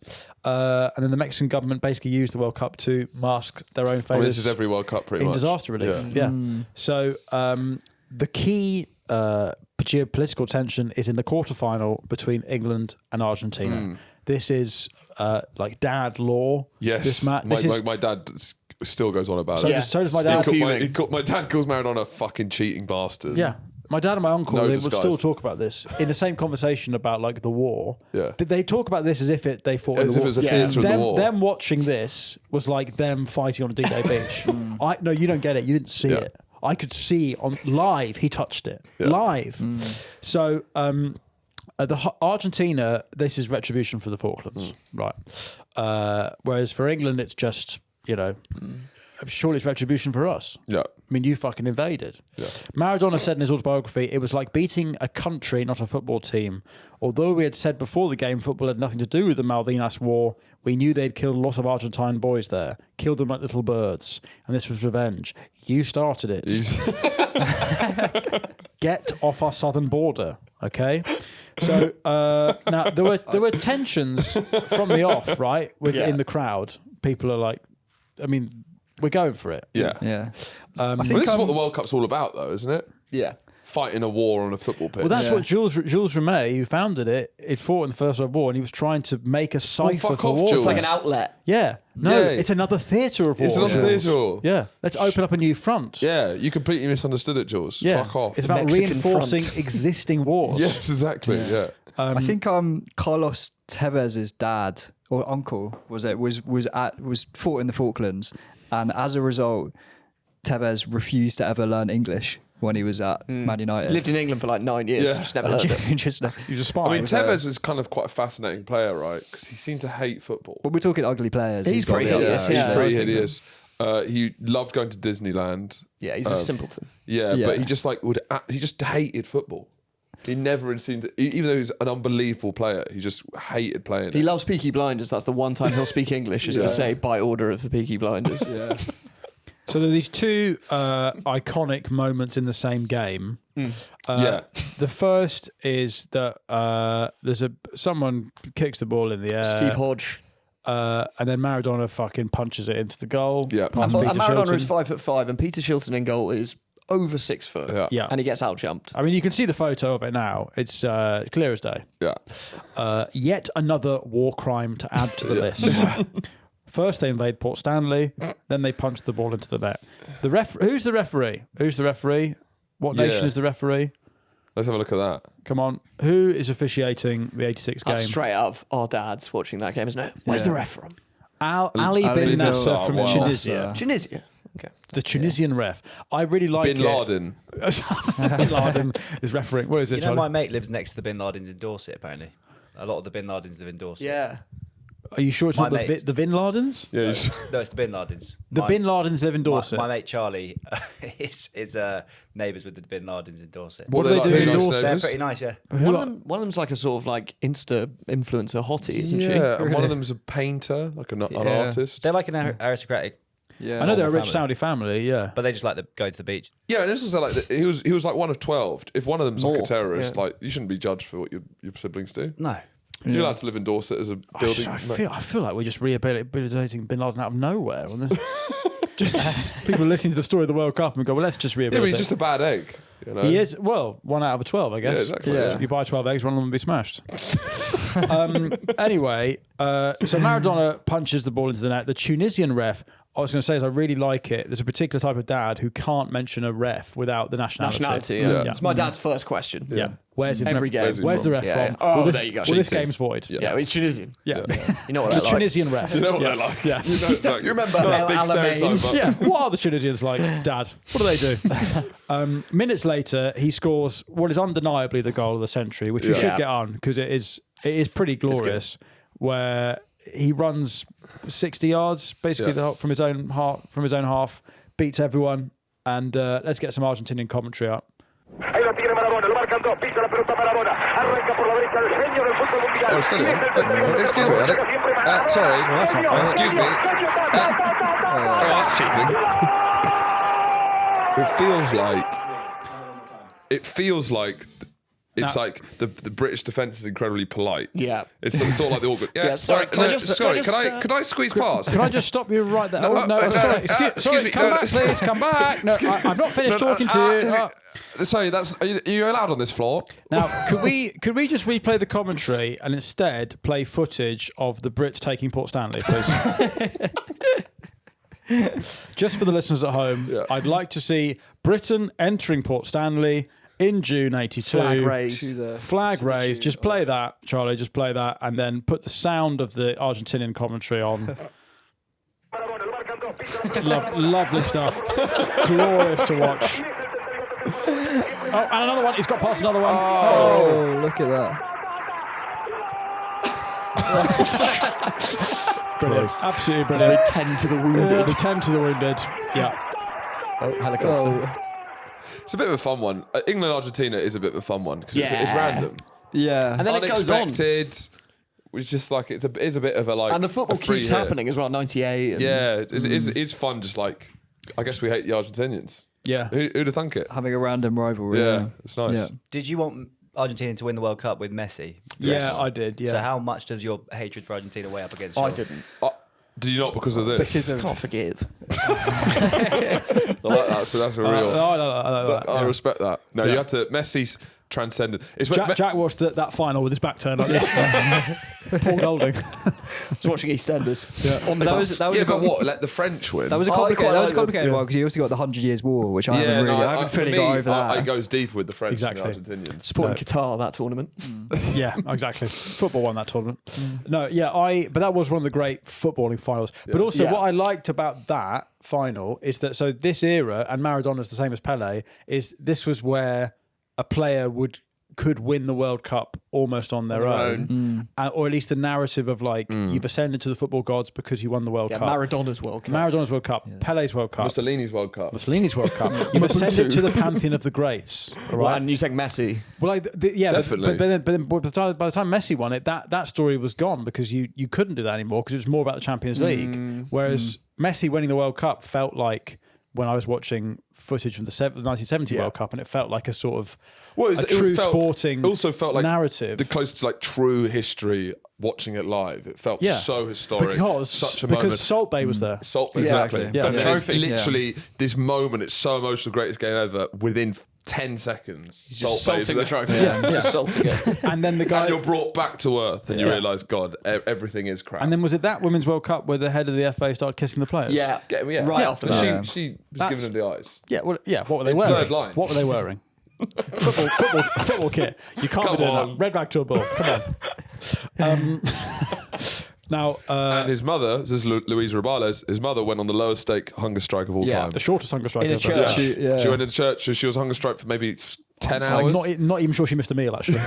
And then the Mexican government basically used the World Cup to mask their own failures. This is every World Cup pretty in much. disaster relief. Yeah. So the key geopolitical tension is in the quarterfinal between England and Argentina. This is like dad law. Yes. This My dad still goes on about it. So does my dad. My dad calls Maradona a fucking cheating bastard. Yeah. My dad and my uncle, No they disguise. will still talk about this in the same conversation about like the war. Yeah. But they talk about this as if they fought in As the if war. it was a theatre of the war. Them watching this was like them fighting on a D-Day beach. No, you don't get it. You didn't see it. I could see on live. He touched it live. So Argentina, this is retribution for the Falklands, right? Whereas for England, it's just surely it's retribution for us. Yeah. I mean, you fucking invaded. Yeah. Maradona said in his autobiography, it was like beating a country, not a football team. Although we had said before the game football had nothing to do with the Malvinas War, we knew they'd killed a lot of Argentine boys there, killed them like little birds, and this was revenge. You started it. Get off our southern border, okay? So now there were tensions from the off, right? In the crowd, people are like, I mean, we're going for it. Yeah. Yeah. I think this is what the World Cup's all about, though, isn't it? Yeah. Fighting a war on a football pitch. Well, that's what Jules Rimet, who founded it, he'd fought in the First World War, and he was trying to make a cipher fuck for off, war. Jules. It's like an outlet. Yeah. No, Yeah. it's another theatre of war. It's another theatre. Yeah. Let's open up a new front. Yeah, you completely misunderstood it, Jules. Yeah. Fuck off. It's about Mexican reinforcing front. existing wars. Yes, exactly. Yeah. I think Carlos Tevez's dad or uncle was fought in the Falklands, and as a result, Tevez refused to ever learn English when he was at Man United. Lived in England for like 9 years. Yeah. Just never learned it. Just, He was a spy. I mean, Tevez is kind of quite a fascinating player, right? Because he seemed to hate football. but we're talking ugly players. He's got pretty the- hideous, He's yeah. pretty hideous. He loved going to Disneyland. Yeah, he's a simpleton. Yeah, Yeah. but he just he just hated football. He never seemed to, even though he's an unbelievable player, he just hated playing He it. loves Peaky Blinders. That's the one time he'll speak English, is to say by order of the Peaky Blinders. Yeah. So there are these two iconic moments in the same game. The first is that someone kicks the ball in the air. Steve Hodge. And then Maradona fucking punches it into the goal. Yeah. Past And Peter Maradona Shilton. is 5'5", and Peter Shilton in goal is over 6 foot. Yeah. Yeah. And he gets out jumped. I mean, you can see the photo of it now. It's clear as day. Yeah. Yet another war crime to add to the list. First they invade Port Stanley, then they punch the ball into the net. Who's the referee? Who's the referee? What nation is the referee? Let's have a look at that. Come on. Who is officiating the 86 game? That's straight out of our dads watching that game, isn't it? Where's the ref from? Ali bin bin Nasser Nasser, from wow. Tunisia. Tunisia. Okay. The Tunisian ref. I really like Bin Laden. Bin Laden is refereeing. What is it, You know, Charlie? my mate lives next to the Bin Ladens in Dorset, apparently. A lot of the Bin Ladens live in Dorset. Yeah. Are you sure it's My not mate- the Bin Ladens? Yeah. No, it's the Bin Ladens. The Bin Ladens live in Dorset. My mate Charlie is neighbours with the Bin Ladens in Dorset. What do they do really in nice Dorset? They're neighbours? pretty nice, yeah. One of them's like a sort of like Insta influencer hottie, isn't she? Yeah, and one of them's a painter, like an artist. They're like an aristocratic, Yeah. I know they're a rich family. Saudi family, yeah. but they just like going to the beach. Yeah, and this was like he was like one of 12. If one of them's like a More, terrorist, yeah. like you shouldn't be judged for what your siblings do. No. You're allowed to live in Dorset as a building. I feel like we're just rehabilitating Bin Laden out of nowhere. On this. Just people listening to the story of the World Cup and go, well, let's just Yeah, but rehabilitate. he's just a bad egg. You know? He is, well, 1 out of 12, I guess. Yeah, exactly. Yeah. You buy 12 eggs, one of them will be smashed. Anyway, so Maradona punches the ball into the net. The Tunisian ref, I was going to say, is I really like it. There's a particular type of dad who can't mention a ref without the nationality. Nationality, yeah. Yeah. It's my dad's first question. Yeah. Where's his Every game. Where's he Where's the ref Yeah. from? Oh, well, this, there you go. Well, this Cheating. game's void. Yeah. Yeah, he's Tunisian. Yeah. You know what The they're like. Tunisian ref. You know what yeah. they're like. Yeah. You know, it's like, You remember not a El big Alamein? stereotype, but Yeah, what are the Tunisians like, Dad? What do they do? Minutes later, he scores what is undeniably the goal of the century, which we Yeah. should get on because it is pretty glorious. Where he runs 60 yards basically Yeah. from his own half, beats everyone, and let's get some Argentinian commentary up. Ahí lo tiene Maradona, lo marcan dos, pisa la pelota Maradona, arranca por la derecha el genio del fútbol mundial. Oh, steady on. Excuse me, Alec. Sorry. Well, that's not fair. Excuse me. Oh, that's cheating. It feels like It's like the British defence is incredibly polite. Yeah. It's sort of like the awkward. Yeah, sorry, can I just- could I squeeze past? Can I just stop you right there? No, Sorry, excuse me, come no, back, please, come back. No, I've not finished talking to you. Sorry, are you allowed on this floor? Now, could we just replay the commentary and instead play footage of the Brits taking Port Stanley, please? Just for the listeners at home, I'd like to see Britain entering Port Stanley in June '82. Flag raised. Flag raised. Just play that, Charlie. Just play that, and then put the sound of the Argentinian commentary on. Lovely stuff. Glorious to watch. Oh, and another one. He's got past another one. Oh, look at that. Brilliant. Absolutely As they brilliant. tend to the wounded. The 10 to the wounded. Yeah. Oh, helicopter. It's a bit of a fun one. England-Argentina is a bit of a fun one because it's random. Yeah. And then it goes on. Unexpected. It's just like it's a bit of a like. And the football a free keeps hit. happening as well, 98. And Yeah, it's fun. Just like, I guess we hate the Argentinians. Yeah. Who'd have thunk it? Having a random rivalry. Yeah, it's nice. Yeah. Did you want Argentina to win the World Cup with Messi? Yeah, I did. Yeah. So how much does your hatred for Argentina weigh up against? I your- didn't. Did you not because of this? Because of Can't forgive. I like that. So that's a real. I like that. I respect that. No, you had to. Messi's transcendent. It's when Jack watched that final with his back turned. Like Paul Golding. Just watching EastEnders. On the that bus. was a yeah, but what? Let the French win. That was a I complicated, quite that was like a complicated that, one because you also got the 100 Years' War, which I yeah, haven't really, no, I haven't for fully me, got over that. It goes deeper with the French Exactly. and the Argentinians. Supporting Qatar, that tournament. Yeah, exactly. Football won that tournament. No, yeah, but that was one of the great footballing finals. But also, Yeah. what I liked about that final is that this era, and Maradona's the same as Pele, is this was where a player could win the World Cup almost on their own, or at least the narrative of you've ascended to the football gods because you won the World Yeah, Cup. Maradona's World Cup. Maradona's World Cup, Pele's World Cup, Mussolini's World Cup. Mussolini's World Cup. You've ascended to the pantheon of the greats. All Well, right. and you saying Messi. Well, Definitely. But then by the time Messi won it, that story was gone because you couldn't do that anymore because it was more about the Champions League. Whereas Messi winning the World Cup felt like when I was watching footage from the 1970 World Cup, and it felt like a sort of a true sporting. It also felt like narrative. the closest to like true history. Watching it live, it felt so historic. because such a moment. Salt Bay was there. Exactly. Yeah. And Yeah. it's literally this moment. It's so emotional, greatest game ever. Within 10 seconds, He's just Salt Bay's salting the there. trophy. Just salting it. And then the guy. And you're brought back to earth, and you Yeah. realise, God, everything is crap. And then was it that Women's World Cup where the head of the FA started kissing the players? Yeah. Yeah. Right after that. She was That's- giving them the eyes. Yeah. Well, yeah. What were they Blurred wearing? lines. What were they wearing? football kit. You can't Come be doing on. that. Red rag to a bull. Come on. Now, And his mother, this is Luis Rubiales, his mother went on the lowest stake hunger strike of all time. the shortest hunger strike In a ever. church. She went into church. She was hunger strike for maybe 10 hours. Not even sure she missed a meal, actually.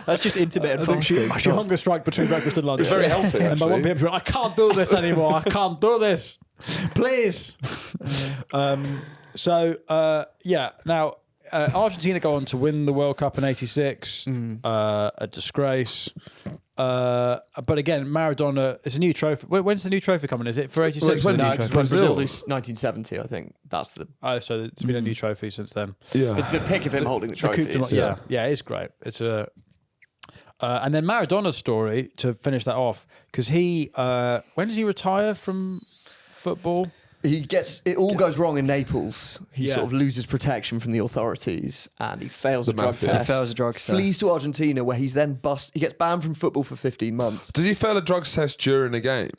That's just intermittent I think fasting. she hunger strike between breakfast and lunch. It's very healthy, And by 1 actually. p.m. she went, I can't do this anymore. I can't do this. Please. Now, Argentina go on to win the World Cup in '86. A disgrace. But again, Maradona, it's a new trophy. When's the new trophy coming? Is it for '86? Well, it's when- No, no, because Brazil. Brazil lose 1970, I think. That's the So it's been a new trophy since then. the pick of him holding the trophy. is- Yeah, it's great. It's a. And then Maradona's story to finish that off because when does he retire from football? It all goes wrong in Naples. He Yeah. sort of loses protection from the authorities and he fails The a drug mafia. test. He fails a drug Flees test. to Argentina where he's then he gets banned from football for 15 months. Does he fail a drugs test during a game?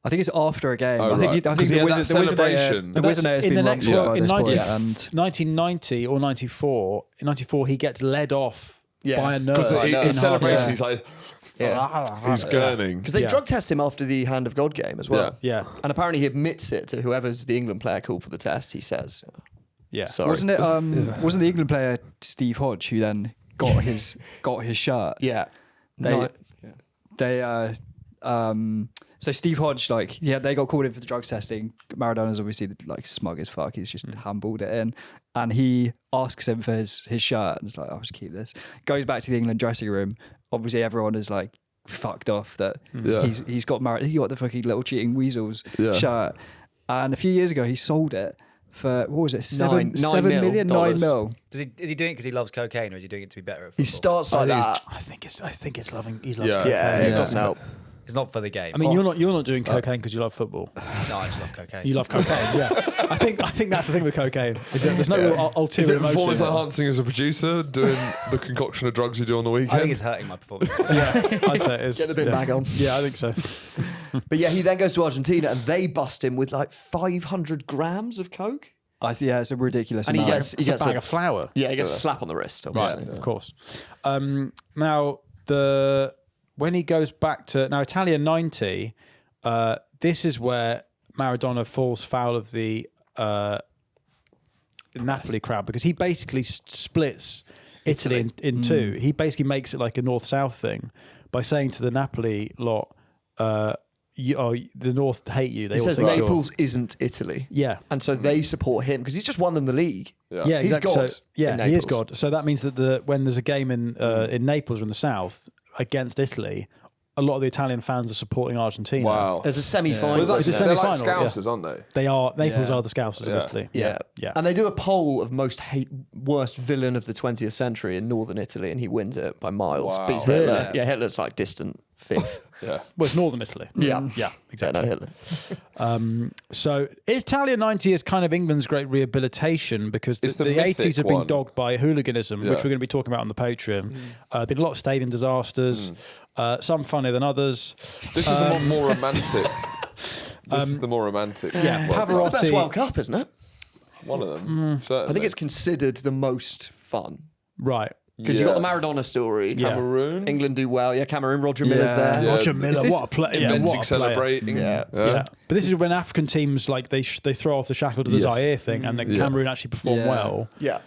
I think it's after a game. Oh, I think, right. I 'Cause think he the had wizard, that the wizard celebration. the wizard has in been the wrong next by in this point, 90, and 1990 or 94. In 94, he gets led off Yeah. by a nurse. Because I know. in celebration, Yeah. he's like, Yeah. he's gurning. Because they Yeah. drug test him after the Hand of God game as well. Yeah, And apparently he admits it to whoever's the England player called for the test. He says, yeah. sorry. wasn't it? Wasn't the England player Steve Hodge who then got his shirt? Yeah. They so Steve Hodge, they got called in for the drugs testing. Maradona's obviously smug as fuck. He's just handballed it in, and he asks him for his shirt, and it's like, I'll just keep this. Goes back to the England dressing room. Obviously, everyone is fucked off that he's got the fucking little cheating weasels Yeah. shirt. And a few years ago, he sold it for what was it? Nine 7 mil million, dollars. 9 mil. Is he doing it because he loves cocaine, or is he doing it to be better at football? He starts like that. I think it's loving. He's Yeah. cocaine. Yeah, it doesn't help. It's not for the game. I mean, you're not doing cocaine because you love football. No, I just love cocaine. You love cocaine, yeah. I think that's the thing with cocaine. Is that there's no real Is ulterior it performance motive. enhancing as a producer, doing the concoction of drugs you do on the weekend? I think it's hurting my performance. Yeah, I'd say it is. Get the big bag on. Yeah, I think so. But yeah, he then goes to Argentina and they bust him with like 500 grams of coke. Yeah, it's a ridiculous And he amount. gets It's a bag of flour. Yeah, he gets a slap on the wrist, obviously. Of course. Now when he goes back to Italia 90, this is where Maradona falls foul of the Napoli crowd, because he basically splits Italy in two. He basically makes it like a north-south thing by saying to the Napoli lot, the North hate you. They He all says think you're- Naples isn't Italy. Yeah. And so they support him because he's just won them the league. Yeah, He's exactly. God So, yeah, in he is Naples. God. So that means that when there's a game in Naples or in the south against Italy, a lot of the Italian fans are supporting Argentina. Wow. There's a semi-final. Well, It's a they're like semi-final, Scousers, aren't they? They are Naples Yeah. are the Scousers of Italy. Yeah. yeah. And they do a poll of worst villain of the 20th century in northern Italy, and he wins it by miles. Wow. Beats Hitler. Really? Yeah, Hitler's like distant fifth. Yeah. Well, it's northern Italy. Yeah. yeah, exactly. Yeah, no, Hitler. So Italia 90 is kind of England's great rehabilitation, because It's the the 80s mythic have been one. dogged by hooliganism, Yeah. which we're going to be talking about on the Patreon. Been a lot of stadium disasters, some funnier than others. This is the more romantic. This is the more romantic. yeah, World It's the Cup. best Pavarotti- World Cup, isn't it? One of them. Certainly. I think it's considered the most fun. Right. Because you got the Maradona story. Yeah. Cameroon. England do well. Yeah, Cameroon, Roger Miller's there. Yeah. Roger Miller, Is this what a player. Yeah, Inventing, what a player. celebrating. Yeah. Yeah. But this is when African teams, like, they throw off the shackle to the Yes. Zaire thing, and then Cameroon actually perform Yeah. well. Yeah.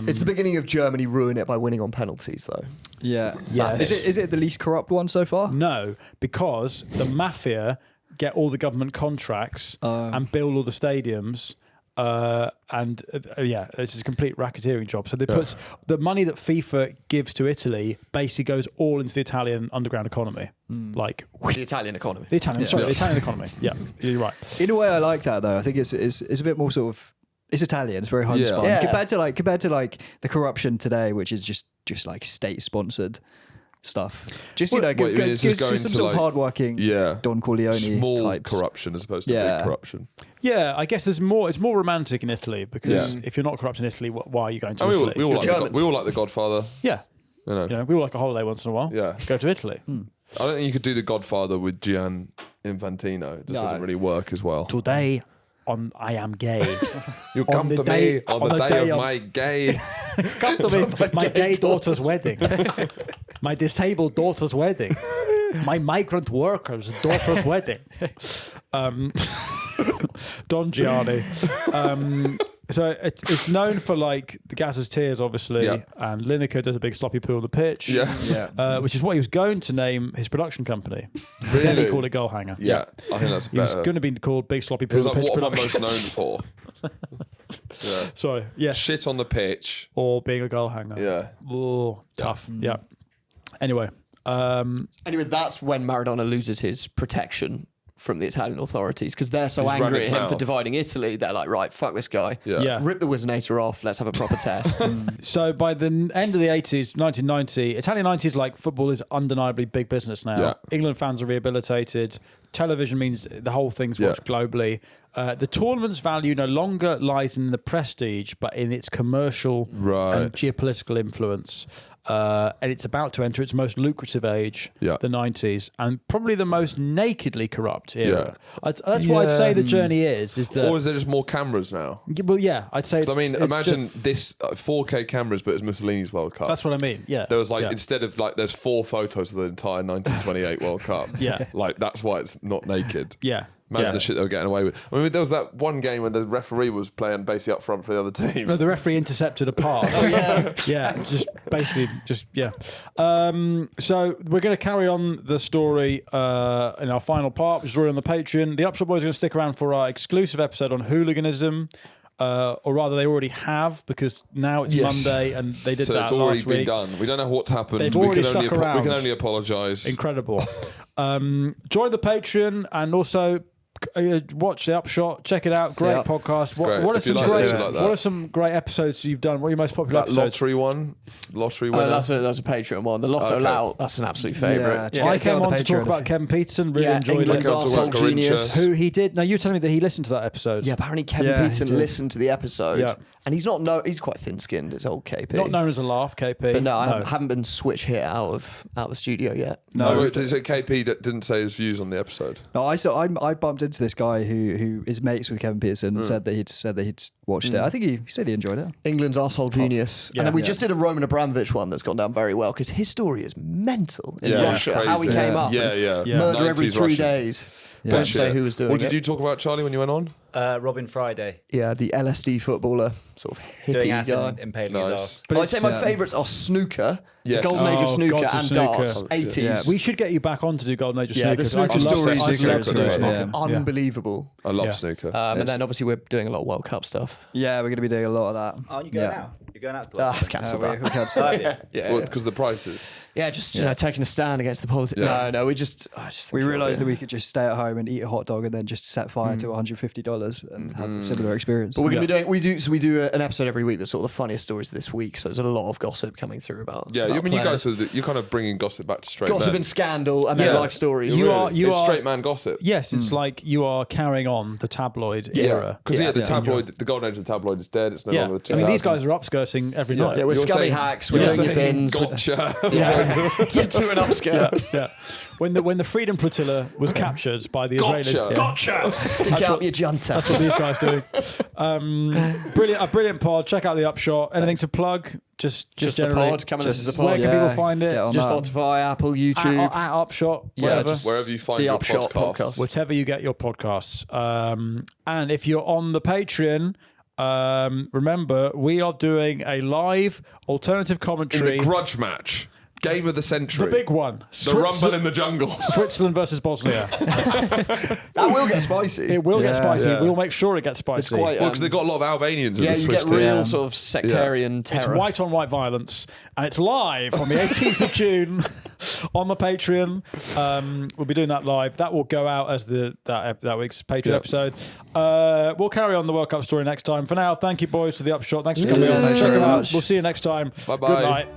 It's the beginning of Germany ruin it by winning on penalties, though. Yeah. Yes. Is it the least corrupt one so far? No, because the mafia get all the government contracts and build all the stadiums. It's a complete racketeering job. So they put the money that FIFA gives to Italy basically goes all into the Italian underground economy. Like The Italian economy. the Italian economy. Yeah, you're right. In a way, I like that though. I think it's a bit more sort of, it's Italian. It's very homespun Yeah. compared to like the corruption today, which is just like state sponsored stuff. Just Wait, it's just going some to, sort of like, hardworking Yeah. Don Corleone Small types. corruption as opposed to Yeah. big corruption. Yeah, I guess it's more romantic in Italy, because Yeah. if you're not corrupt in Italy, why are you going to And Italy? we all like Germans. we all like the Godfather. Yeah, You know. we all like a holiday once in a while. Yeah. Go to Italy. I don't think you could do the Godfather with Gian Infantino. It just doesn't really work as well. Today, I am gay. You on come the to day- me on on the the day day of of- my gay. Come to me, my gay daughter's wedding, my disabled daughter's wedding, my migrant worker's daughter's wedding. Don Gianni. So it's known for like the Gazza's Tears, obviously, Yeah. and Lineker does a big sloppy poo on the pitch. Yeah. Which is what he was going to name his production company. Then Really? he called it Goal Hanger. Yeah, I think that's He was better. going to be called Big Sloppy It Poo was on like, the Pitch what am I most Productions. known for? Yeah. Sorry, yeah. Shit on the pitch. Or being a goal hanger. Yeah. Oh, tough. Yeah. Anyway, Anyway, that's when Maradona loses his protection from the Italian authorities, because they're so He's run angry his at him for mouth. dividing Italy. They're like, right, fuck this guy. Yeah. Yeah. Rip the Wizinator off. Let's have a proper test. so by the end of the 80s, 1990, Italian 90s, like, football is undeniably big business now. Yeah. England fans are rehabilitated. Television means the whole thing's watched globally. The tournament's value no longer lies in the prestige, but in its commercial and geopolitical influence. And it's about to enter its most lucrative age, the 90s, and probably the most nakedly corrupt era. That's what I'd say the journey is that... Or is there just more cameras now? Well, yeah, I'd say it's... I mean, it's imagine this 4K cameras, but it's Mussolini's World Cup. That's what I mean, yeah. There was like, instead of like, there's 4 photos of the entire 1928 World Cup. Yeah. Like, that's why it's not naked. Yeah. Imagine the shit they were getting away with. I mean, there was that one game when the referee was playing basically up front for the other team. No, the referee intercepted a pass. Just basically, yeah. So we're going to carry on the story in our final part, which is already on the Patreon. The Upshot Boys are going to stick around for our exclusive episode on hooliganism. Or rather, they already have, because now it's Monday and they did so that it's already last been week. done. We don't know what's happened. They've already stuck We around. can only apologise. Incredible. Join the Patreon, and also Watch the Upshot. Check it out. Great Yeah. podcast. great. What are If you some like great? stuff like that. What are some great episodes you've done? What are your most popular That episodes? lottery winner. That's a Patreon one. The Lotto Okay. Lout. That's an absolute favourite. Yeah. I Get came on the on to talk Patreon about if- Kevin Peterson. Really enjoyed England's it. Got to arsehole work Corinthia. genius. Who he did. Now you were telling me that he listened to that episode. Yeah, apparently Kevin Yeah, he Peterson did. listened to the episode, Yeah. and he's quite thin-skinned. It's old KP. Not known as a laugh, KP. But no, I haven't been switch hit out of the studio yet. No, wait, did it say KP didn't say his views on the episode? No, I bumped into this guy who is mates with Kevin Peterson and said that he'd watched it. I think he said he enjoyed it. England's arsehole genius. Yeah. And then we Yeah. just did a Roman Abramovich one that's gone down very well because his story is mental in Yeah, Russia. it's How he crazy. came up. Yeah, and yeah. Murder every 90s 3 Russian. days. Yeah. Don't say who was doing What did it. you talk about, Charlie, when you went on? Robin Friday Yeah, the LSD footballer, sort of doing hippie acid guy. and impaling Nice. his ass. But I'd say my favourites are snooker, Yes. the golden age of Oh, snooker, gods of and snooker. darts, 80s. Yeah. We should get you back on to do Golden Age of Yeah, Snooker. the snooker I love stories I'd are love to do great. it. Yeah. Unbelievable. I love Yeah. snooker. And then obviously we're doing a lot of World Cup stuff. Yeah, we're going to be doing a lot of that. Oh, you going Yeah. out? You're going out to Ah, watch I've it? cancelled we that. can't Oh, yeah. Yeah, Because the prices. yeah, just you know, taking a stand against the politics. Yeah. No, we just. I just We think realised that it'll be- we could just stay at home and eat a hot dog and then just set fire to $150 and have a similar experience. But we're going to be doing. We do an episode every week that's sort of the funniest stories this week. So there's a lot of gossip coming through about. Yeah, about I mean, you players. guys you're kind of bringing gossip back to straight Gossip men. and scandal and then Yeah. life stories. You Really, are- you it's are- straight man gossip. Yes, it's like you are carrying on the tabloid era. Because the Yeah. tabloid, the golden age of the tabloid is dead. It's no Yeah, longer the I mean these 2000s. guys are upskirting every night. Yeah, we're You're scummy saying- hacks. We're you're doing your saying bins. Gotcha. To an upskirt. yeah. When the Freedom Flotilla was captured by the Israelis, Gotcha. Stick That's out what- your junta. that's what these guys do. A brilliant pod. Check out the Upshot. Anything to plug? Just the generally. pod. Come and listen to the Where pod. can Yeah, people find it? get on Just that. Spotify, Apple, YouTube. at Upshot. Yeah, Whatever. just- Wherever you find The your Upshot podcast. podcast. Whatever you get your podcasts. And if you're on the Patreon, remember we are doing a live alternative In commentary. the grudge match. Game of the century. The big one. The rumble in the jungle. Switzerland versus Bosnia. That will get spicy. It will get spicy. Yeah. We'll make sure it gets spicy. It's quite. Well, because they've got a lot of Albanians in yeah, the you Swiss get team. real sort of sectarian It's terror. white on white violence, and it's live on the 18th of June on the Patreon. We'll be doing that live. That will go out as that week's Patreon Yeah. episode. We'll carry on the World Cup story next time. For now, thank you, boys, to the Upshot. Thanks for coming on. Thanks Check very them out. much. We'll see you next time. Bye-bye. Good night.